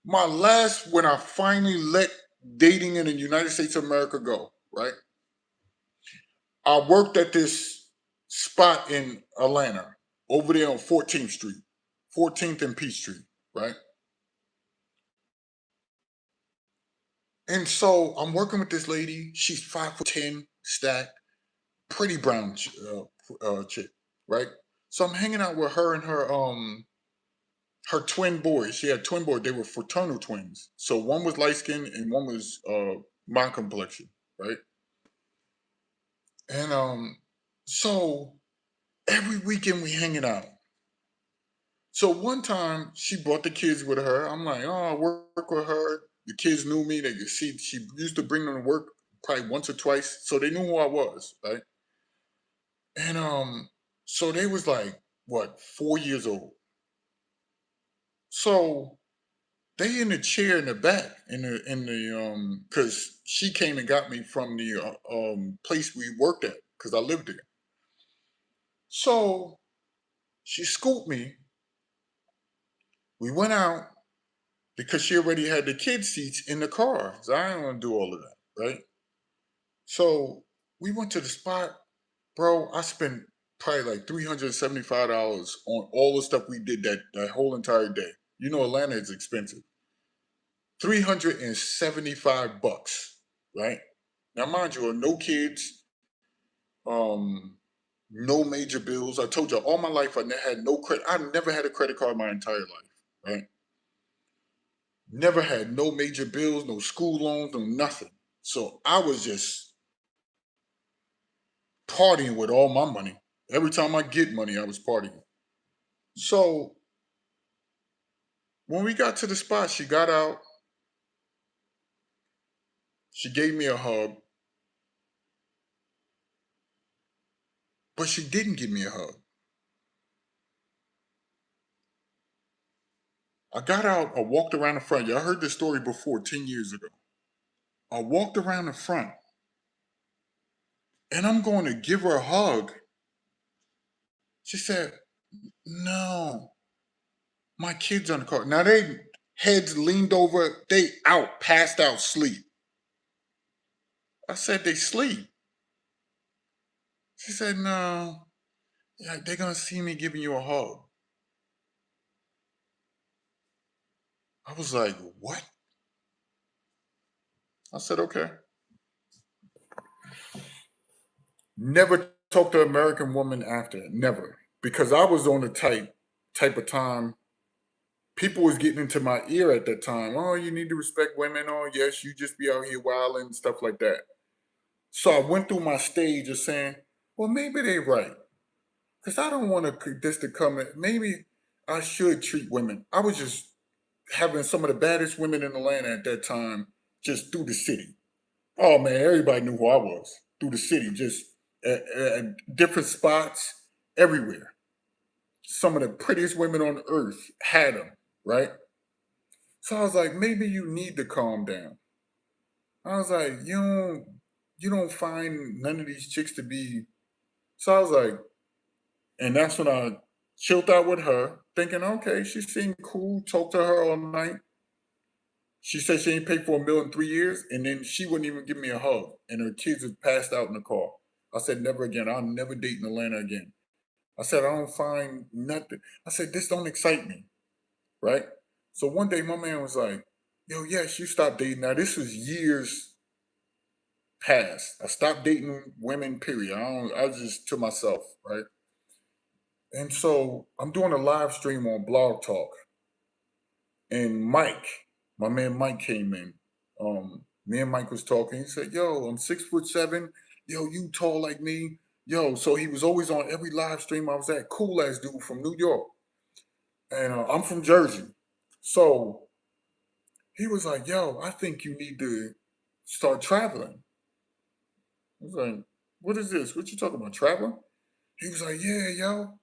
S1: when I finally let dating in the United States of America go, right? I worked at this spot in Atlanta over there on 14th Street, 14th and Peachtree, right? And so I'm working with this lady. She's 5'10", stacked, pretty brown chick, right? So I'm hanging out with her and her twin boys. She had twin boys. They were fraternal twins. So one was light skinned and one was my complexion, right? And so every weekend we hanging out. So one time she brought the kids with her. I'm like, oh, I work with her. The kids knew me. They could see she used to bring them to work probably once or twice, so they knew who I was, right? And so they was like what 4 years old. So they in the chair in the back in the because she came and got me from the place we worked at because I lived there. So she scooped me. We went out because she already had the kid seats in the car. So I didn't want to do all of that, right? So we went to the spot, bro. I spent probably like $375 on all the stuff we did that whole entire day. You know, Atlanta is expensive. $375, right? Now, mind you, no kids, um, no major bills. I told you all my life had no credit. I never had a credit card my entire life, right? Never had no major bills, no school loans, no nothing. So I was just partying with all my money. Every time I get money, I was partying. So when we got to the spot, she got out, she gave me a hug, but she didn't give me a hug. I got out, I walked around the front. Y'all heard this story before 10 years ago. I walked around the front and I'm going to give her a hug. She said, no, my kid's on the car. Now they heads leaned over, they out, passed out, sleep. I said, they sleep. She said, no, yeah, they're going to see me giving you a hug. I was like, what? I said, okay. Never talked to an American woman after. Never. Because I was on the type of time people was getting into my ear at that time. Oh, you need to respect women. Oh, yes, you just be out here wilding and stuff like that. So I went through my stage of saying, well, maybe they right. Because I don't want this to come in. Maybe I should treat women. I was just having some of the baddest women in Atlanta at that time just through the city. Oh, man, everybody knew who I was through the city, just at different spots everywhere. Some of the prettiest women on earth had them, right? So I was like, maybe you need to calm down. I was like, you don't find none of these chicks to be. So I was like, and that's when I chilled out with her, thinking, okay, she seemed cool. Talked to her all night. She said she ain't paid for a meal in 3 years, and then she wouldn't even give me a hug, and her kids had passed out in the car. I said, never again. I'll never date in Atlanta again. I said, I don't find nothing. I said, this don't excite me, right? So one day my man was like, yo, yes, you stopped dating. Now this was years past. I stopped dating women, period. I was just to myself, right? And so I'm doing a live stream on Blog Talk. And Mike, my man Mike came in. Me and Mike was talking. He said, yo, I'm 6'7". Yo, you tall like me. Yo, so he was always on every live stream I was at. Cool ass dude from New York. And I'm from Jersey. So he was like, yo, I think you need to start traveling. I was like, what is this? What you talking about, traveling? He was like, yeah, yo.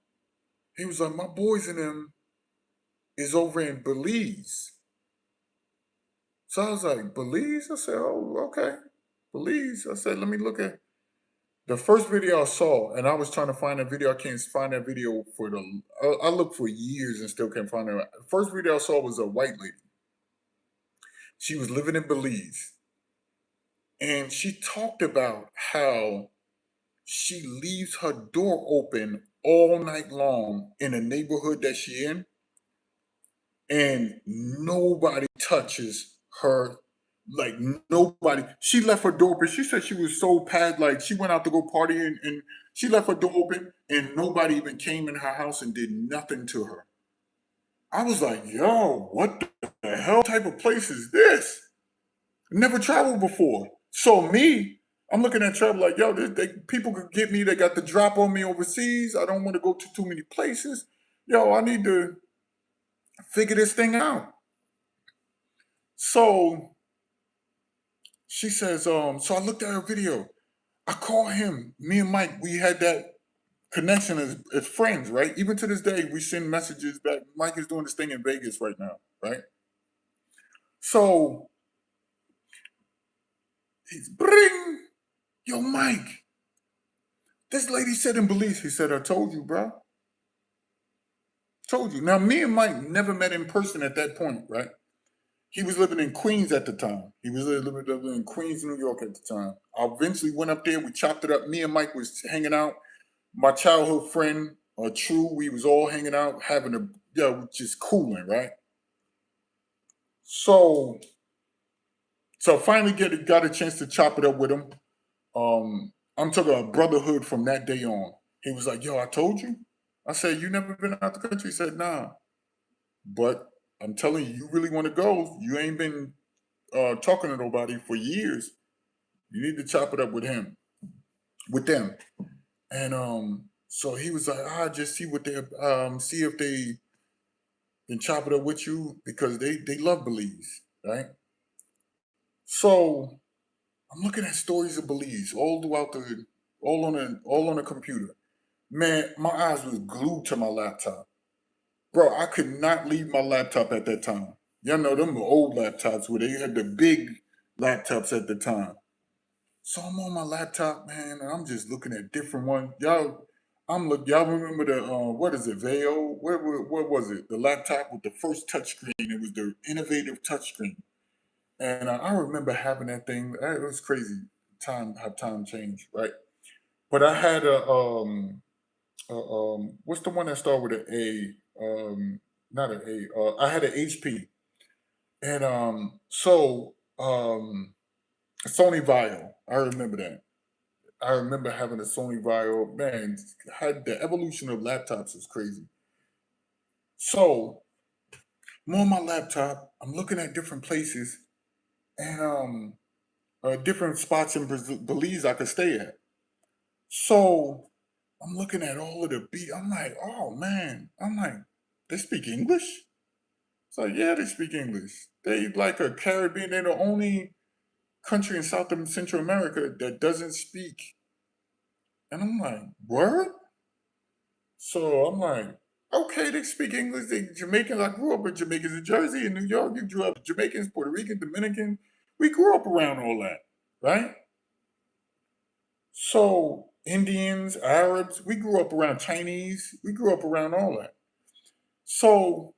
S1: He was like, my boys and them is over in Belize. So I was like, Belize? I said, oh, okay. Belize. I said, let me look at the first video I saw, and I was trying to find that video. I can't find that video for I looked for years and still can't find it. The first video I saw was a white lady. She was living in Belize. And she talked about how she leaves her door open all night long in the neighborhood that she in, and nobody touches her. Like nobody. She left her door open. She said she was so past, like she went out to go party and she left her door open, and nobody even came in her house and did nothing to her. I was like, yo, what the hell type of place is this? Never traveled before. So me, I'm looking at travel like, yo, people could get me. They got the drop on me overseas. I don't want to go to too many places. Yo, I need to figure this thing out. So she says, so I looked at her video. I call him. Me and Mike, we had that connection as friends, right? Even to this day, we send messages back. Mike is doing this thing in Vegas right now, right? So he's bring, yo, Mike. This lady said in Belize, he said, I told you, bro. Told you. Now, me and Mike never met in person at that point, right? He was living in Queens at the time. He was living in Queens, New York at the time. I eventually went up there. We chopped it up. Me and Mike was hanging out. My childhood friend, True, we was all hanging out, having just cooling, right? So, so I finally got a chance to chop it up with him. I'm talking about brotherhood from that day on. He was like, yo, I told you. I said, you never been out the country? He said, nah. But I'm telling you, you really want to go. You ain't been talking to nobody for years. You need to chop it up with him, with them. And so he was like, just see what they see if they can chop it up with you because they love Belize, right? So I'm looking at stories of Belize all throughout all on the computer. Man, my eyes was glued to my laptop. Bro, I could not leave my laptop at that time. Y'all know them were old laptops where they had the big laptops at the time. So I'm on my laptop, man, and I'm just looking at different ones. Y'all remember the what is it, Veo? What was it? The laptop with the first touchscreen. It was the innovative touchscreen. And I remember having that thing. It was crazy how time changed, right? But I had what's the one that started with an A? Not an A. I had an HP, and Sony Vaio. I remember that. I remember having a Sony Vaio. Man, had the evolution of laptops is crazy. So I'm on my laptop. I'm looking at different places and different spots in Belize I could stay at. So I'm looking at all of the beach. I'm like, oh man. I'm like, they speak English? It's like, yeah, they speak English. They like a Caribbean. They're the only country in South and Central America that doesn't speak. And I'm like, word? So I'm like, okay, they speak English. They Jamaicans. I grew up with Jamaicans in Jersey, in New York. You grew up with Jamaicans, Puerto Rican, Dominican. We grew up around all that, right? So Indians, Arabs, we grew up around Chinese. We grew up around all that. So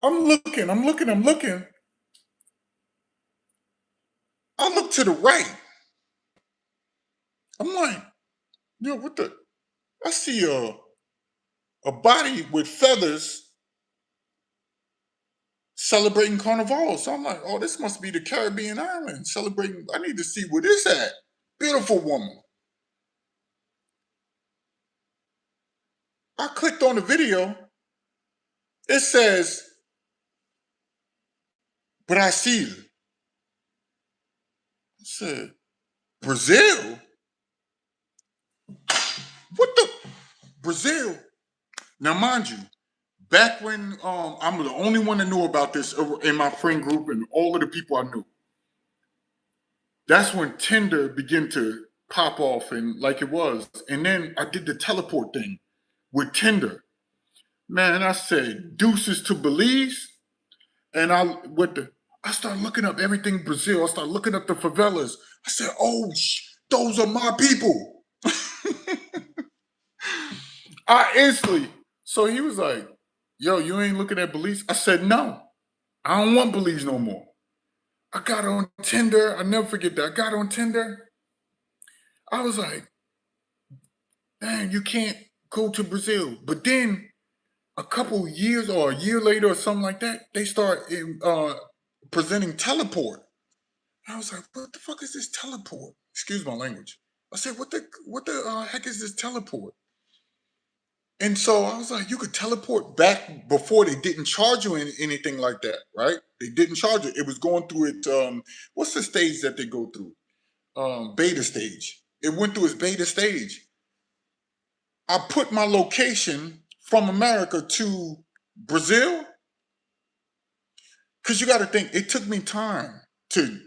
S1: I'm looking. I look to the right. I'm like, yo, what the? I see a body with feathers celebrating Carnival. So I'm like, oh, this must be the Caribbean island celebrating. I need to see where this at. Beautiful woman. I clicked on the video. It says Brazil. I said, Brazil? What the? Brazil? Now, mind you, back when I'm the only one that knew about this in my friend group and all of the people I knew. That's when Tinder began to pop off and like it was. And then I did the teleport thing with Tinder. Man, I said deuces to Belize. And I started looking up everything Brazil. I started looking up the favelas. I said, oh, those are my people. I instantly. So he was like, yo, you ain't looking at Belize? I said, no, I don't want Belize no more. I got on Tinder. I never forget that. I got on Tinder. I was like, man, you can't go to Brazil. But then a couple years or a year later or something like that, they start presenting teleport. I was like, what the fuck is this teleport? Excuse my language. I said, what the heck is this teleport? And so I was like, you could teleport back before they didn't charge you anything like that, right? They didn't charge it. It was going through its what's the stage that they go through? Beta stage. It went through its beta stage. I put my location from America to Brazil because you got to think it took me time to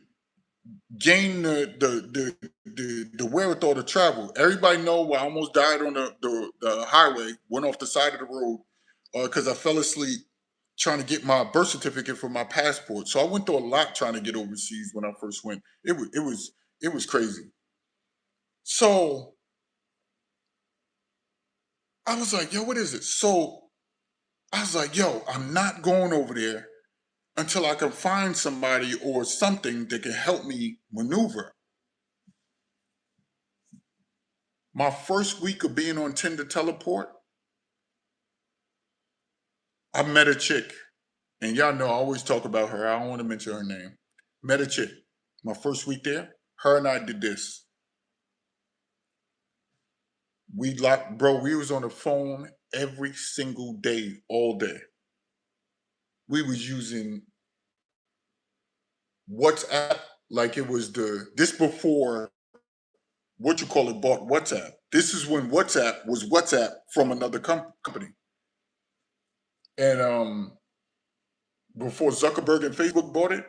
S1: gain the wherewithal to travel. Everybody know I almost died on the highway, went off the side of the road because I fell asleep trying to get my birth certificate for my passport. So I went through a lot trying to get overseas when I first went. It was crazy. So I was like, yo, what is it? So I was like, yo, I'm not going over there until I can find somebody or something that can help me maneuver. My first week of being on Tinder Teleport, I met a chick. And y'all know I always talk about her. I don't want to mention her name. Met a chick. My first week there, her and I did this. We was on the phone every single day, all day. We was using WhatsApp like it was this before what you call it bought WhatsApp. This is when WhatsApp was WhatsApp from another company. And before Zuckerberg and Facebook bought it,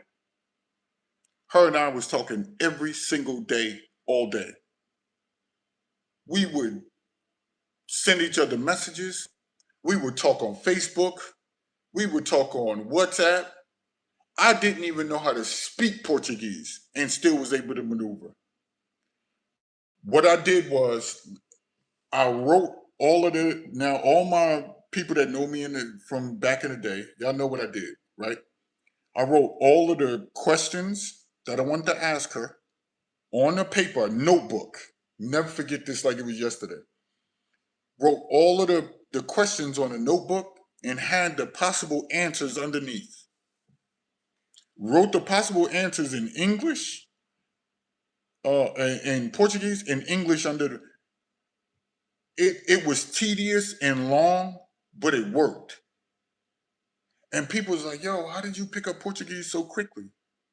S1: her and I was talking every single day, all day. We would send each other messages. We would talk on Facebook. We would talk on WhatsApp. I didn't even know how to speak Portuguese and still was able to maneuver. What I did was I wrote all my people that know me from back in the day, y'all know what I did, right? I wrote all of the questions that I wanted to ask her on a paper, a notebook. Never forget this like it was yesterday. Wrote all of the questions on a notebook and had the possible answers underneath. Wrote the possible answers in English, in Portuguese, and English under it was tedious and long, but it worked. And people was like, yo, how did you pick up Portuguese so quickly?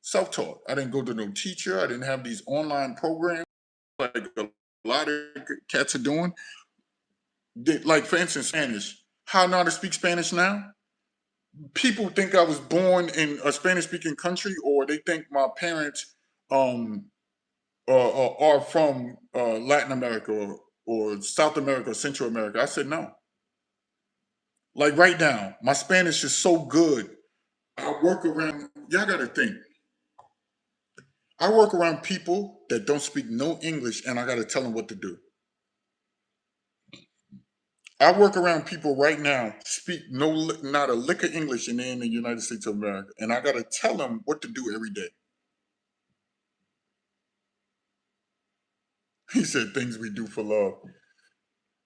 S1: Self-taught. I didn't go to no teacher. I didn't have these online programs like a lot of cats are doing. Like, for instance, Spanish. How I know how to speak Spanish now? People think I was born in a Spanish-speaking country, or they think my parents um, are from Latin America or South America or Central America. I said no. Like right now, my Spanish is so good. I work around. Y'all got to think. I work around people that don't speak no English, and I got to tell them what to do. I work around people right now speak not a lick of English, and they're in the United States of America, and I got to tell them what to do every day. He said things we do for love.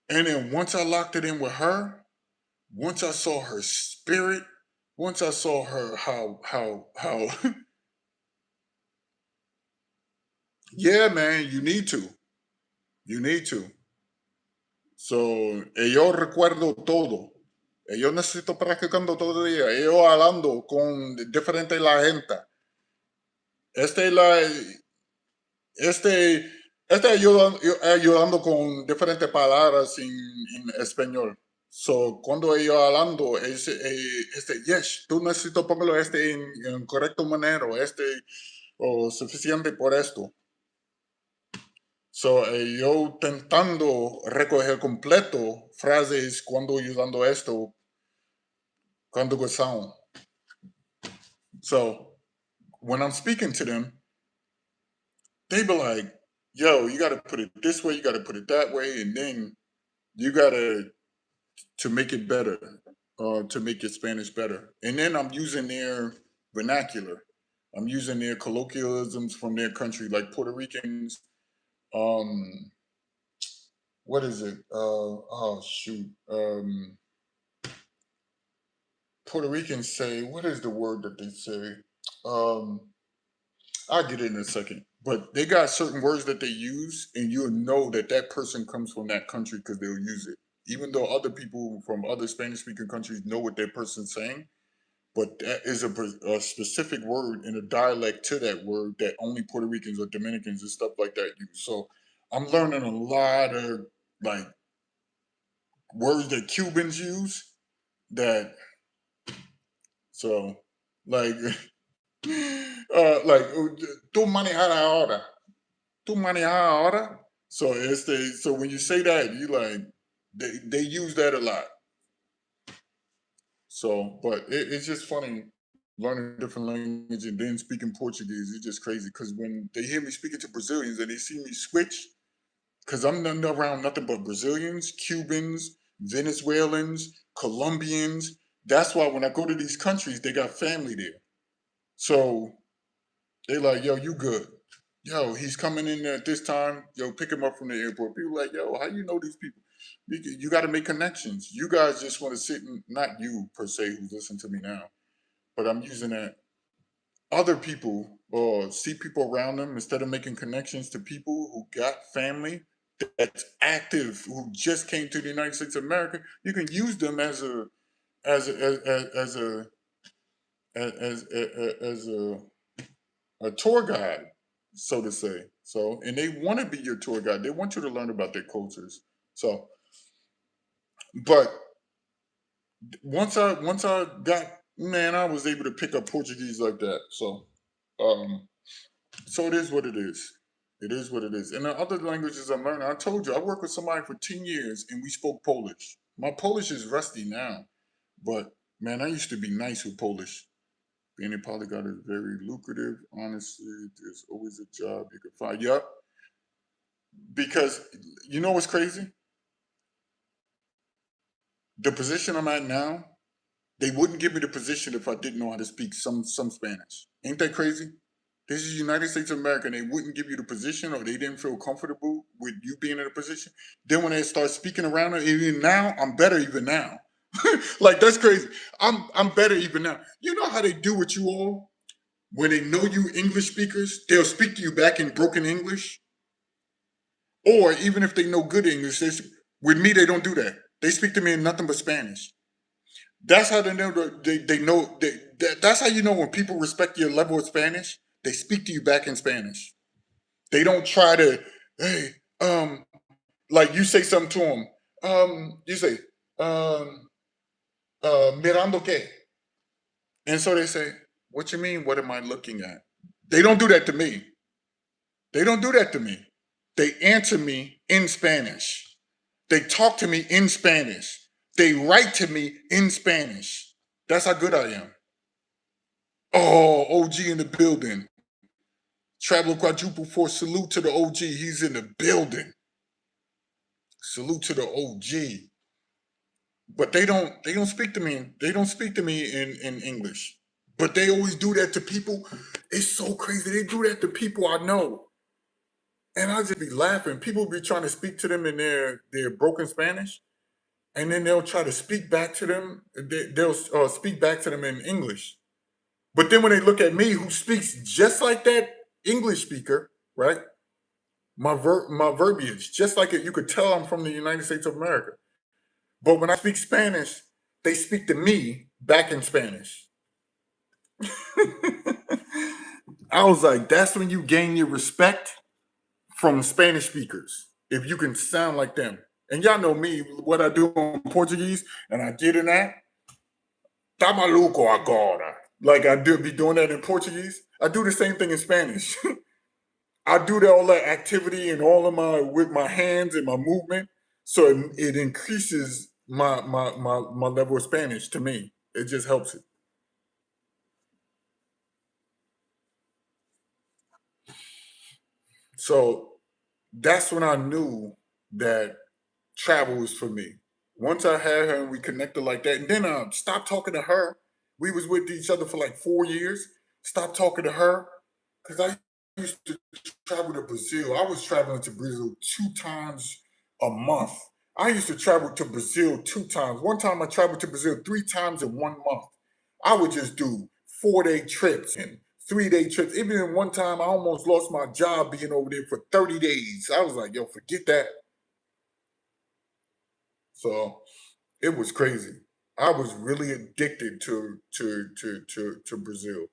S1: And then once I locked it in with her, once I saw her spirit, once I saw her how yeah, man, you need to. You need to. So, yo recuerdo todo. Yo necesito practicando todo el día. Yo hablando con diferente la gente. Este la este ayudando con diferentes palabras en español. So, cuando ellos hablando, yes, tú necesito ponerlo en correcto manera, o suficiente por esto. So, yo tentando recoger completo frases cuando usando esto, cuando gozamos. So, when I'm speaking to them, they be like, yo, you got to put it this way, you got to put it that way, and then you got to make it better, to make your Spanish better. And then I'm using their vernacular. I'm using their colloquialisms from their country, like Puerto Ricans. Um, what is it? Oh shoot. Puerto Ricans say, what is the word that they say? Um, I'll get it in a second. But they got certain words that they use, and you'll know that that person comes from that country because they'll use it. Even though other people from other Spanish speaking countries know what that person's saying, but that is a specific word and a dialect to that word that only Puerto Ricans or Dominicans and stuff like that use. So I'm learning a lot of like words that Cubans use that so like like tú manejar ahora, tú manejar ahora. So so when you say that, you like they use that a lot. So, but it's just funny learning different language and then speaking Portuguese. It's just crazy because when they hear me speaking to Brazilians and they see me switch, because I'm around nothing but Brazilians, Cubans, Venezuelans, Colombians. That's why when I go to these countries, they got family there. So they like, yo, you good. Yo, he's coming in at this time. Yo, pick him up from the airport. People like, yo, how you know these people? You got to make connections. You guys just want to sit and not you per se who's listening to me now, but I'm using that other people or see people around them instead of making connections to people who got family that's active who just came to the United States of America. You can use them as a as a as a tour guide, so to say. So, and they want to be your tour guide. They want you to learn about their cultures. So, but once I got man, I was able to pick up Portuguese like that. So, um, so it is what it is. It is what it is. And the other languages I'm learning, I told you, I worked with somebody for 10 years and we spoke Polish. My Polish is rusty now, but man, I used to be nice with Polish. Being a polyglot is very lucrative. Honestly, there's always a job you can find. Yup. Because you know what's crazy? The position I'm at now, they wouldn't give me the position if I didn't know how to speak some Spanish. Ain't that crazy? This is United States of America, and they wouldn't give you the position, or they didn't feel comfortable with you being in a position. Then when they start speaking around it, even now, I'm better even now. Like that's crazy. I'm better even now. You know how they do with you all when they know you English speakers, they'll speak to you back in broken English, or even if they know good English, with me they don't do that. They speak to me in nothing but Spanish. That's how they know. They know. That's how you know when people respect your level of Spanish. They speak to you back in Spanish. They don't try to, hey, like you say something to them. You say, um, mirando qué? And so they say, what you mean? What am I looking at? They don't do that to me. They don't do that to me. They answer me in Spanish. They talk to me in Spanish. They write to me in Spanish. That's how good I am. Oh, OG in the building. Travel quadruple for salute to the OG. He's in the building. Salute to the OG. But they don't speak to me. They don't speak to me in English. But they always do that to people. It's so crazy. They do that to people I know. And I just be laughing. People be trying to speak to them in their broken Spanish, and then they'll try to speak back to them. They'll speak back to them in English. But then when they look at me, who speaks just like that English speaker, right? My verbiage, just like it, you could tell I'm from the United States of America. But when I speak Spanish, they speak to me back in Spanish. I was like, that's when you gain your respect from Spanish speakers. If you can sound like them. And y'all know me, what I do in Portuguese, and I get in that. Tá maluco agora. Like I do be doing that in Portuguese. I do the same thing in Spanish. I do all that activity and all of my with my hands and my movement, so it increases my level of Spanish to me. It just helps it. So that's when I knew that travel was for me. Once I had her and we connected like that, and then I stopped talking to her. We was with each other for like 4 years. Stopped talking to her because I used to travel to Brazil. I was traveling to Brazil 2 times a month. I used to travel to Brazil 2 times. One time I traveled to Brazil 3 times in 1 month. I would just do 4-day trips and 3-day trips. Even in one time, I almost lost my job being over there for 30 days. I was like, yo, forget that. So it was crazy. I was really addicted to Brazil.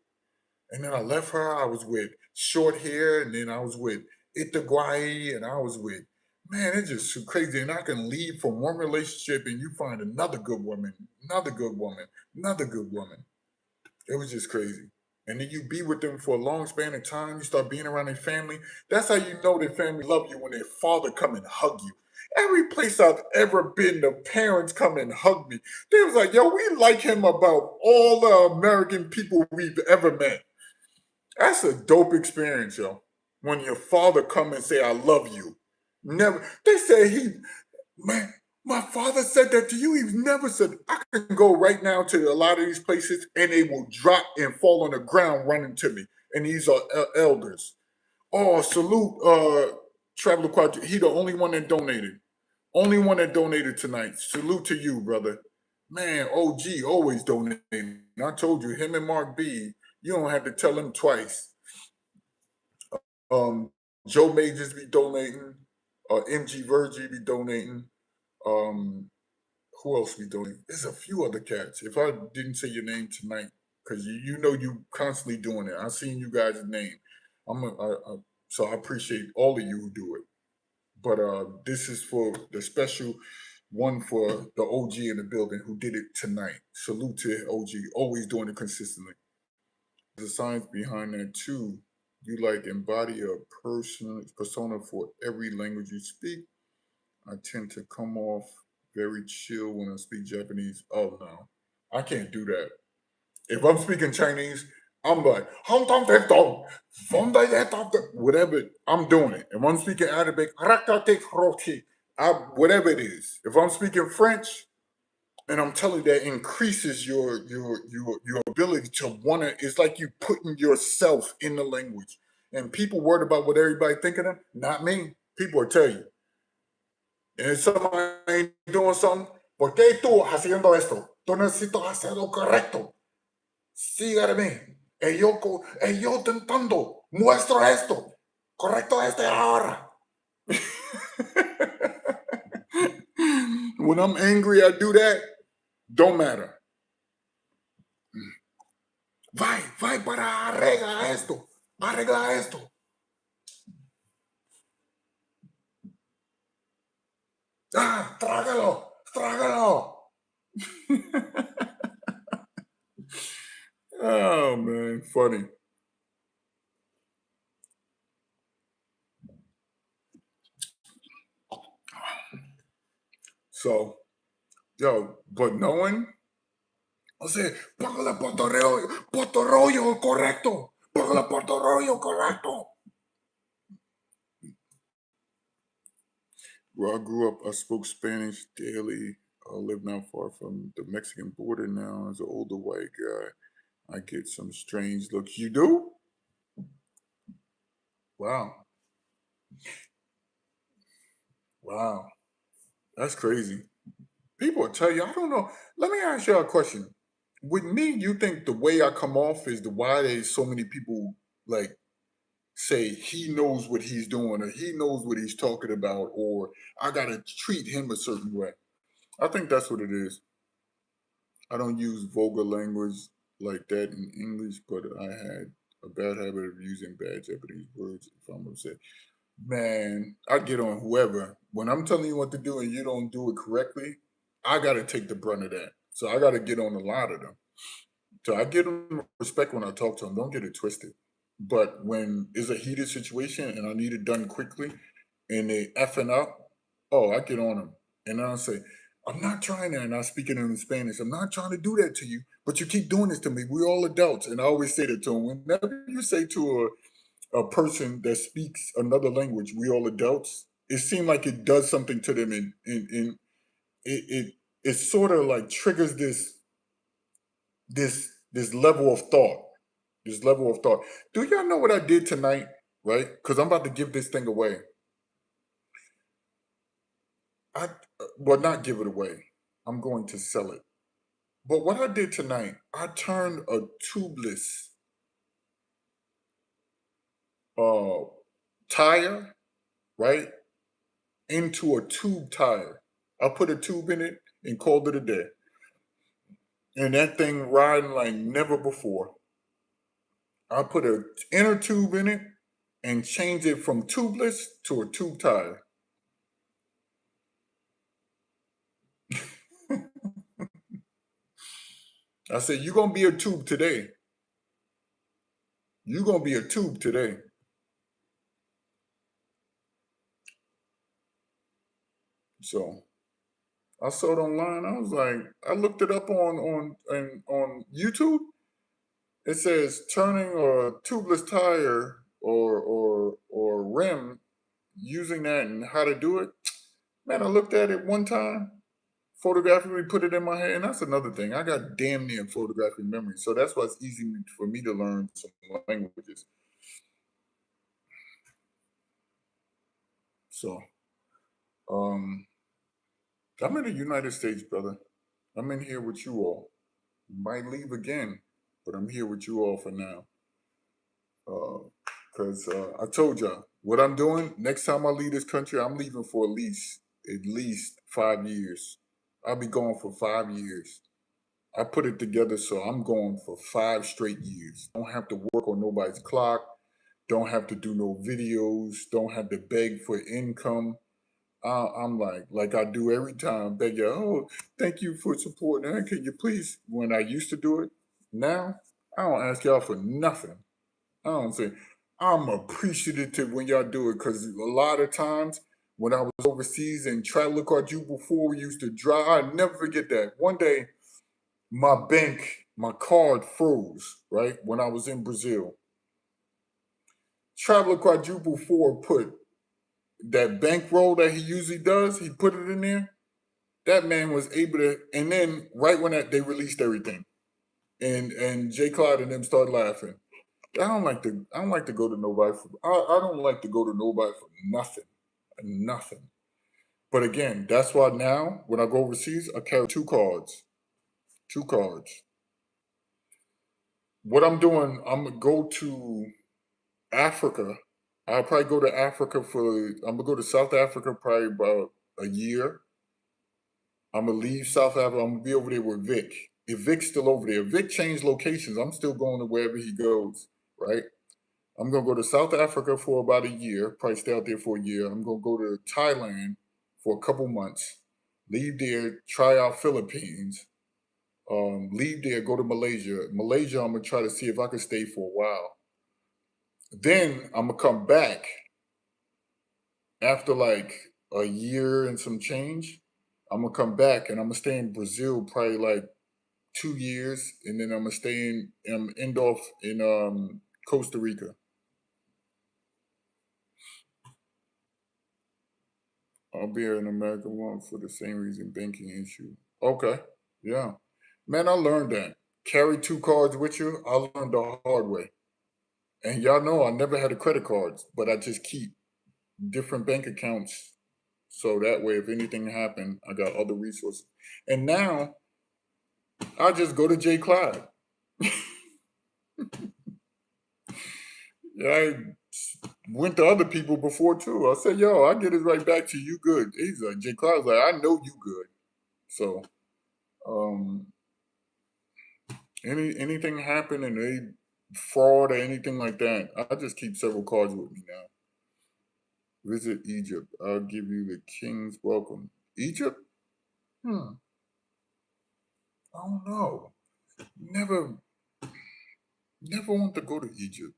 S1: And then I left her. I was with short hair, and then I was with Itaguai, and I was with, man, it's just so crazy. And I can leave from one relationship and you find another good woman, another good woman, another good woman. It was just crazy. And then you be with them for a long span of time. You start being around their family. That's how you know their family love you when their father come and hug you. Every place I've ever been, the parents come and hug me. They was like, yo, we like him about all the American people we've ever met. That's a dope experience, yo. When your father come and say, I love you. Never. They say man, my father said that to you. He's never said, I can go right now to a lot of these places and they will drop and fall on the ground running to me. And these are elders. Oh, salute, Traveler Quadri. He the only one that donated. Only one that donated tonight. Salute to you, brother. Man, OG always donating. I told you, him and Mark B, you don't have to tell him twice. Um, Joe Majors be donating. MG Virgie be donating. Um, who else be donating? There's a few other cats. If I didn't say your name tonight, because you know you constantly doing it. I seen you guys' name. So I appreciate all of you who do it. But this is for the special one for the OG in the building who did it tonight. Salute to OG, always doing it consistently. The science behind that too. You like embody a persona for every language you speak. I tend to come off very chill when I speak Japanese. Oh no, I can't do that. If I'm speaking Chinese, I'm like "Hong Tong Teng Tong, Fong Dai Dai Tong Tong," whatever. I'm doing it. If I'm speaking Arabic, whatever it is. If I'm speaking French, and I'm telling you that increases your ability to wanna. It's like you putting yourself in the language. And people worried about what everybody think of them. Not me. People will tell you. And if somebody ain't doing something, ¿por qué tú haciendo esto? Tú necesitas hacerlo correcto. Sígame. Yo tentando. Muestro esto. Correcto este ahora. When I'm angry, I do that. Don't matter. Vai para arregla esto. Arregla esto. Trágalo. Trágalo. Oh, man. Funny. So, yo, but knowing, I said, págale Puerto Rollo, correcto. Págale Puerto Rollo, correcto. Where I grew up, I spoke Spanish daily. I live not far from the Mexican border now. As an older white guy, I get some strange looks. You do? Wow. Wow. That's crazy. People will tell you, I don't know. Let me ask you a question. With me, you think the way I come off is the why there's so many people like say he knows what he's doing or he knows what he's talking about or I gotta treat him a certain way. I think that's what it is. I don't use vulgar language like that in English, but I had a bad habit of using bad Japanese words. If I'm gonna say, man, I get on whoever. When I'm telling you what to do and you don't do it correctly, I gotta take the brunt of that. So I gotta get on a lot of them. So I give them respect when I talk to them. Don't get it twisted. But when it's a heated situation and I need it done quickly and they effing up, oh, I get on them. And I'll say, I'm not trying that. And I speak it in Spanish. I'm not trying to do that to you, but you keep doing this to me. We're all adults. And I always say that to them. Whenever you say to a person that speaks another language, we all adults, it seems like it does something to them and it sort of like triggers this level of thought. This level of thought. Do y'all know what I did tonight? Right? Because I'm about to give this thing away. well, not give it away. I'm going to sell it. But what I did tonight, I turned a tubeless uh tire, right, into a tube tire. I put a tube in it and called it a day. And that thing riding like never before. I put a inner tube in it and changed it from tubeless to a tube tire. I said, you're gonna be a tube today. You're gonna be a tube today. So I saw it online. I was like, I looked it up on YouTube. It says turning a tubeless tire or rim using that and how to do it. Man, I looked at it one time, photographically put it in my head, and that's another thing. I got damn near photographic memory, so that's why it's easy for me to learn some languages. So, um, I'm in the United States, brother. I'm in here with you all. Might leave again, but I'm here with you all for now. Because I told y'all what I'm doing. Next time I leave this country, I'm leaving for at least 5 years. I'll be gone for 5 years. I put it together so I'm going for 5 straight years. Don't have to work on nobody's clock. Don't have to do no videos. Don't have to beg for income. I'm like I do every time, beg you. Oh, thank you for supporting. Can you please? When I used to do it, now I don't ask y'all for nothing. I don't say I'm appreciative when y'all do it because a lot of times when I was overseas and travel card you before we used to drive, I never forget that. One day my card froze, right? When I was in Brazil. Traveler Quadruple 4 put that bankroll that he usually does, he put it in there. That man was able to, and then right when they released everything. And Jay Clyde and them started laughing. I don't like to go to nobody for I don't like to go to nobody for nothing. Nothing. But again, that's why now when I go overseas, I carry two cards. Two cards. What I'm doing, I'm gonna go to Africa. I'll probably go to Africa I'm gonna go to South Africa probably about a year. I'm gonna leave South Africa. I'm gonna be over there with Vic. If Vic's still over there, if Vic changed locations, I'm still going to wherever he goes, right? I'm gonna go to South Africa for about a year, probably stay out there for a year. I'm gonna go to Thailand for a couple months, leave there, try out Philippines, leave there, go to Malaysia. Malaysia, I'm gonna try to see if I can stay for a while. Then I'm gonna come back after like a year and some change. I'm gonna come back and I'm gonna stay in Brazil probably like 2 years, and then I'm gonna stay end off in Costa Rica. I'll be here in America one for the same reason, banking issue. Okay, yeah, man, I learned that. Carry two cards with you. I learned the hard way, and y'all know I never had a credit cards, but I just keep different bank accounts so that way if anything happened, I got other resources. And now I just go to Jay Clyde. I went to other people before too. I said, "Yo, I get it right back to you. Good." He's like, Jay Clyde's like, "I know you good." So, um, anything happen and they fraud or anything like that, I just keep several cards with me now. Visit Egypt. I'll give you the king's welcome. Egypt? Hmm. I don't know. Never, never want to go to Egypt.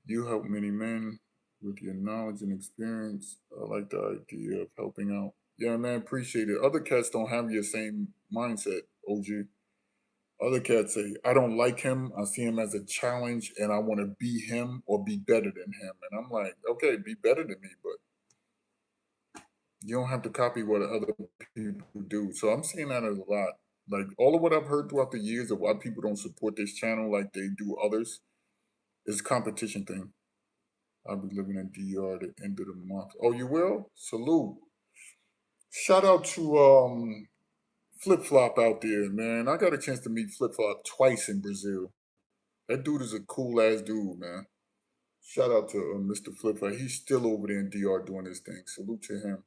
S1: You help many men with your knowledge and experience. I like the idea of helping out. Yeah, man, appreciate it. Other cats don't have your same mindset, OG. Other cats say, I don't like him. I see him as a challenge and I want to be him or be better than him. And I'm like, okay, be better than me, but you don't have to copy what other people do. So I'm seeing that as a lot. Like all of what I've heard throughout the years of why people don't support this channel like they do others is a competition thing. I'll be living in DR at the end of the month. Oh, you will? Salute. Shout out to Flip Flop out there, man. I got a chance to meet Flip Flop twice in Brazil. That dude is a cool ass dude, man. Shout out to Mr. Flip Flop. He's still over there in DR doing his thing. Salute to him.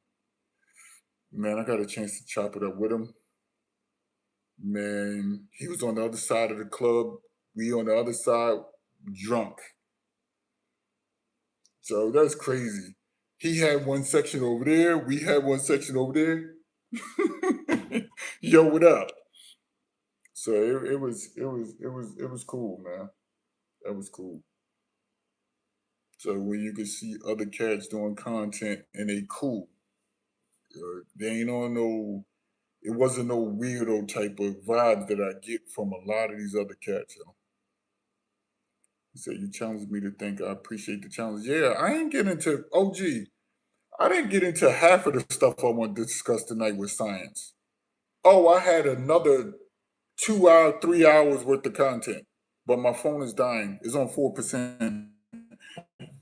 S1: Man, I got a chance to chop it up with him. Man, he was on the other side of the club. We on the other side, drunk. So that's crazy. He had one section over there. We had one section over there. Yo, what up? So it was cool, man. That was cool. So when you can see other cats doing content and they cool, they ain't on no. It wasn't no weirdo type of vibe that I get from a lot of these other cats, yo. He said, you challenged me to think. I appreciate the challenge. Yeah, I ain't getting into OG. I didn't get into half of the stuff I want to discuss tonight with science. Oh, I had another 2 hour, 3 hours worth of content, but my phone is dying. It's on 4%.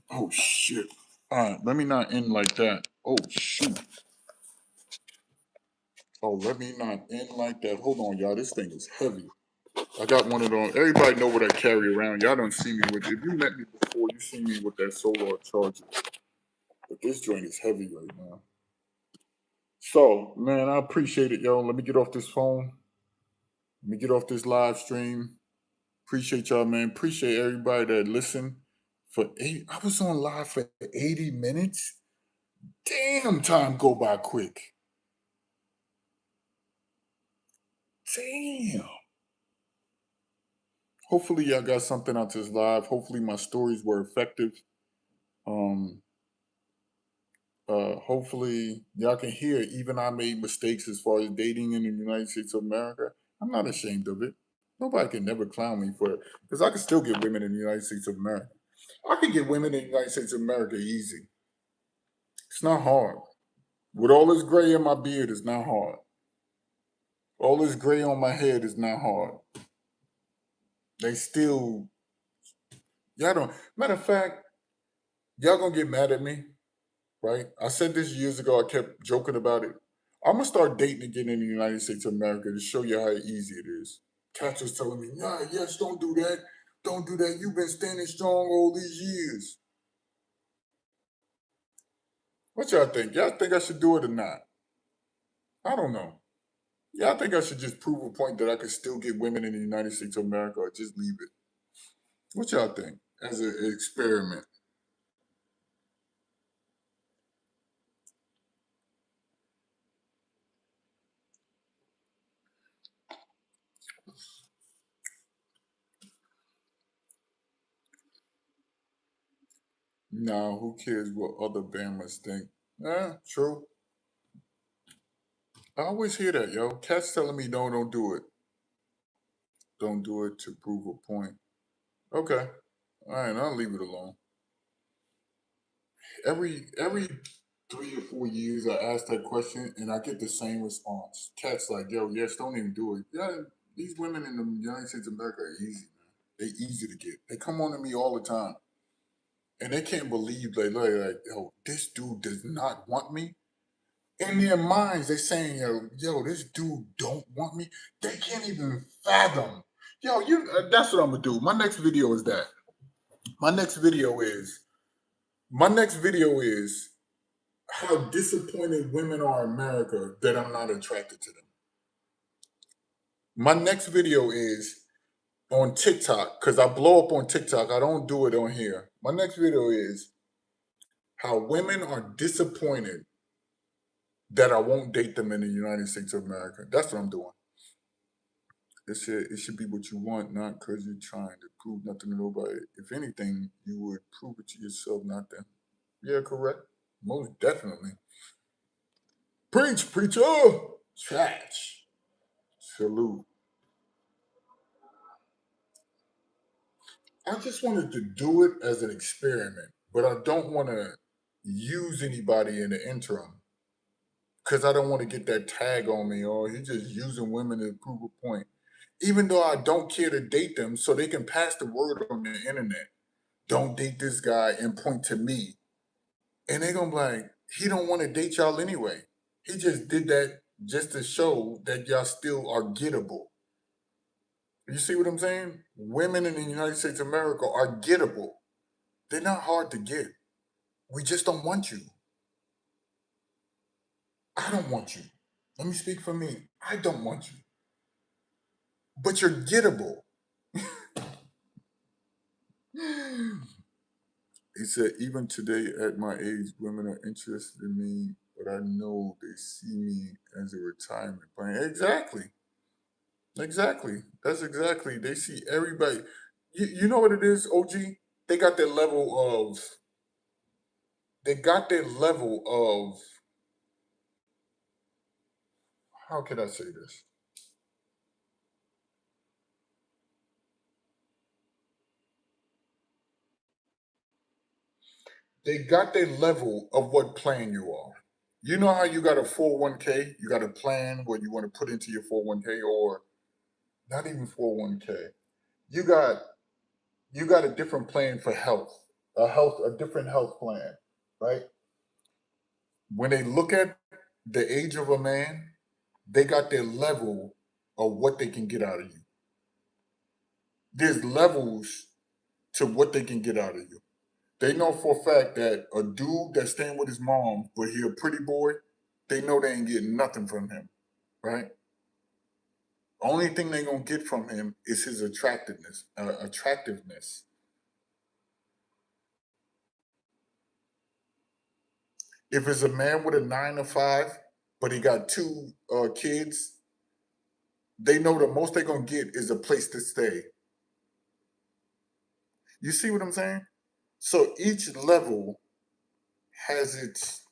S1: Oh shit! All right, let me not end like that. Oh shoot! Oh, let me not end like that. Hold on, y'all. This thing is heavy. I got one of those. Everybody know what I carry around. Y'all don't see me with. If you met me before, you see me with that solar charger. But this joint is heavy right now. So, man, I appreciate it, yo. Let me get off this phone. Let me get off this live stream. Appreciate y'all, man. Appreciate everybody that listened. I was on live for 80 minutes. Damn, time go by quick. Damn. Hopefully y'all got something out this live. Hopefully my stories were effective. Um, hopefully y'all can hear even I made mistakes as far as dating in the United States of America. I'm not ashamed of it. Nobody can never clown me for it because I can still get women in the United States of America. I can get women in the United States of America easy. It's not hard. With all this gray in my beard, it's not hard. All this gray on my head is not hard. They still, y'all don't. Matter of fact, y'all gonna get mad at me, right? I said this years ago. I kept joking about it. I'm gonna start dating again in the United States of America to show you how easy it is. Cats was telling me, nah, yes, don't do that. Don't do that. You've been standing strong all these years. What y'all think? Y'all think I should do it or not? I don't know. Yeah, I think I should just prove a point that I could still get women in the United States of America or just leave it. What y'all think as an experiment? Nah, who cares what other Bammers think? True. I always hear that, yo. Cats telling me no, don't do it. Don't do it to prove a point. Okay. All right, I'll leave it alone. Every 3 or 4 years, I ask that question and I get the same response. Cats like, yo, yes, don't even do it. Yeah, these women in the United States of America are easy, man. They easy to get. They come on to me all the time, and they can't believe like, yo, this dude does not want me. In their minds, they're saying, yo, this dude don't want me. They can't even fathom. Yo, that's what I'm gonna do. My next video is that. My next video is my next video is how disappointed women are in America that I'm not attracted to them. My next video is on TikTok, because I blow up on TikTok. I don't do it on here. My next video is how women are disappointed that I won't date them in the United States of America. That's what I'm doing. It should be what you want, not because you're trying to prove nothing to nobody. If anything, you would prove it to yourself, not them. Yeah, correct. Most definitely. Preach, preacher! Trash. Salute. I just wanted to do it as an experiment, but I don't want to use anybody in the interim because I don't want to get that tag on me or he's just using women to prove a point. Even though I don't care to date them so they can pass the word on the internet. don't date this guy and point to me. And they're gonna be like, he don't want to date y'all anyway. He just did that just to show that y'all still are gettable. You see what I'm saying? Women in the United States of America are gettable. They're not hard to get. We just don't want you. I don't want you. Let me speak for me. I don't want you. But you're gettable. He said, even today at my age, women are interested in me, but I know they see me as a retirement plan. Exactly. Exactly. That's exactly. They see everybody. You know what it is, OG? They got their level of, they got their level of, how can I say this? They got their level of what plan you are. You know how you got a 401k? You got a plan where you want to put into your 401k, or not even 401k. You got you got a different plan for health. A different health plan, right? When they look at the age of a man, they got their level of what they can get out of you. There's levels to what they can get out of you. They know for a fact that a dude that's staying with his mom, but he a pretty boy, they know they ain't getting nothing from him, right? Only thing they gonna get from him is his attractiveness. Attractiveness. If it's a man with a 9 to 5, but he got two kids, they know the most they're gonna get is a place to stay. You see what I'm saying? So each level has its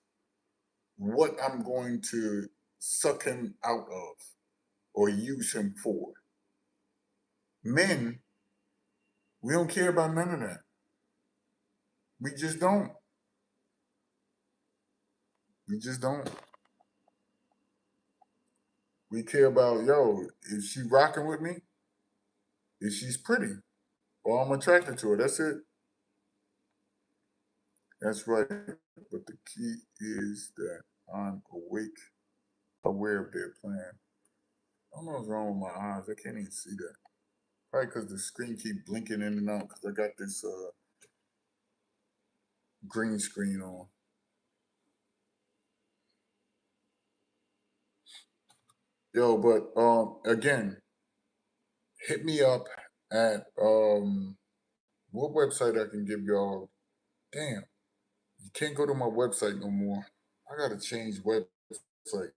S1: what I'm going to suck him out of or use him for. Men, we don't care about none of that. We just don't. We just don't. We care about, yo, is she rocking with me? Is she's pretty? Or I'm attracted to her. That's it. That's right. But the key is that I'm awake, aware of their plan. I don't know what's wrong with my eyes. I can't even see that. Probably because the screen keep blinking in and out because I got this green screen on. Yo, but again, hit me up at what website I can give y'all. Damn, you can't go to my website no more. I gotta change websites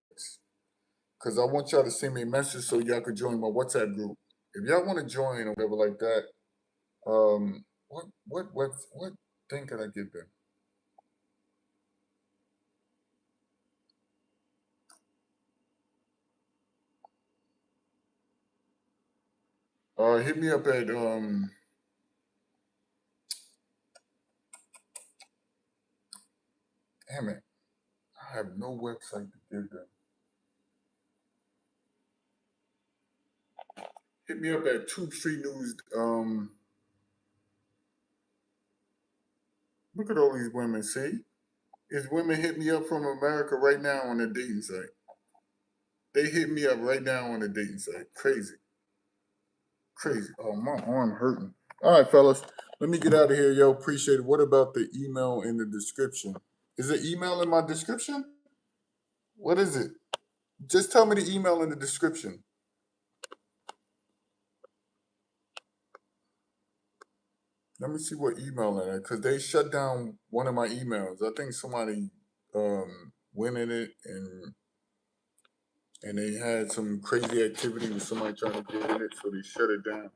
S1: because I want y'all to send me a message so y'all could join my WhatsApp group. If y'all want to join or whatever like that, what thing can I give them? Hit me up at damn it, I have no website to give them. Hit me up at Tube Street News. Look at all these women. See, it's women hit me up from America right now on the dating site. They hit me up right now on the dating site. Crazy, crazy. Oh, my arm hurting. All right, fellas, let me get out of here, yo. Appreciate it. What about the email in the description? Is the email in my description? What is it? Just tell me the email in the description. Let me see what email in it, because they shut down one of my emails. I think somebody went in it and they had some crazy activity with somebody trying to get in it, so they shut it down.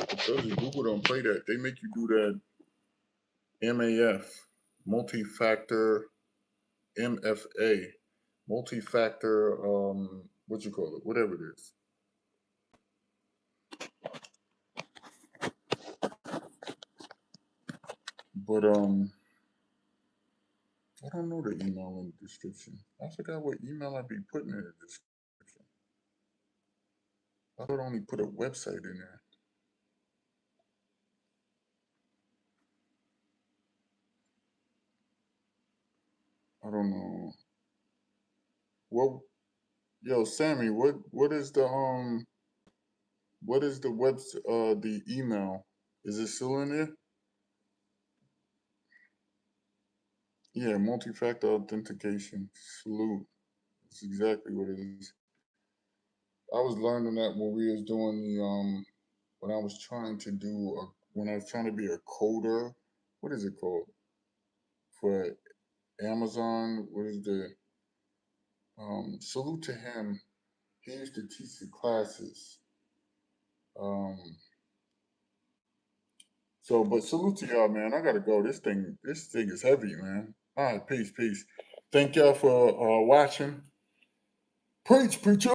S1: I told you, Google don't play that. They make you do that MAF, multi-factor MFA, multi-factor, what you call it, whatever it is. But I don't know the email in the description. I forgot what email I be putting in the description. I thought I only put a website in there. don't know. What yo, Sammy, what is the the email? Is it still in there? Yeah, multi-factor authentication. Salute. That's exactly what it is. I was learning that when we was doing the when I was trying to do when I was trying to be a coder. What is it called for Amazon? What is the salute to him? He used to teach the classes. Um, so, but salute to y'all, man. I gotta go. This thing is heavy, man. All right, peace, peace. Thank y'all for watching. Preach, preacher.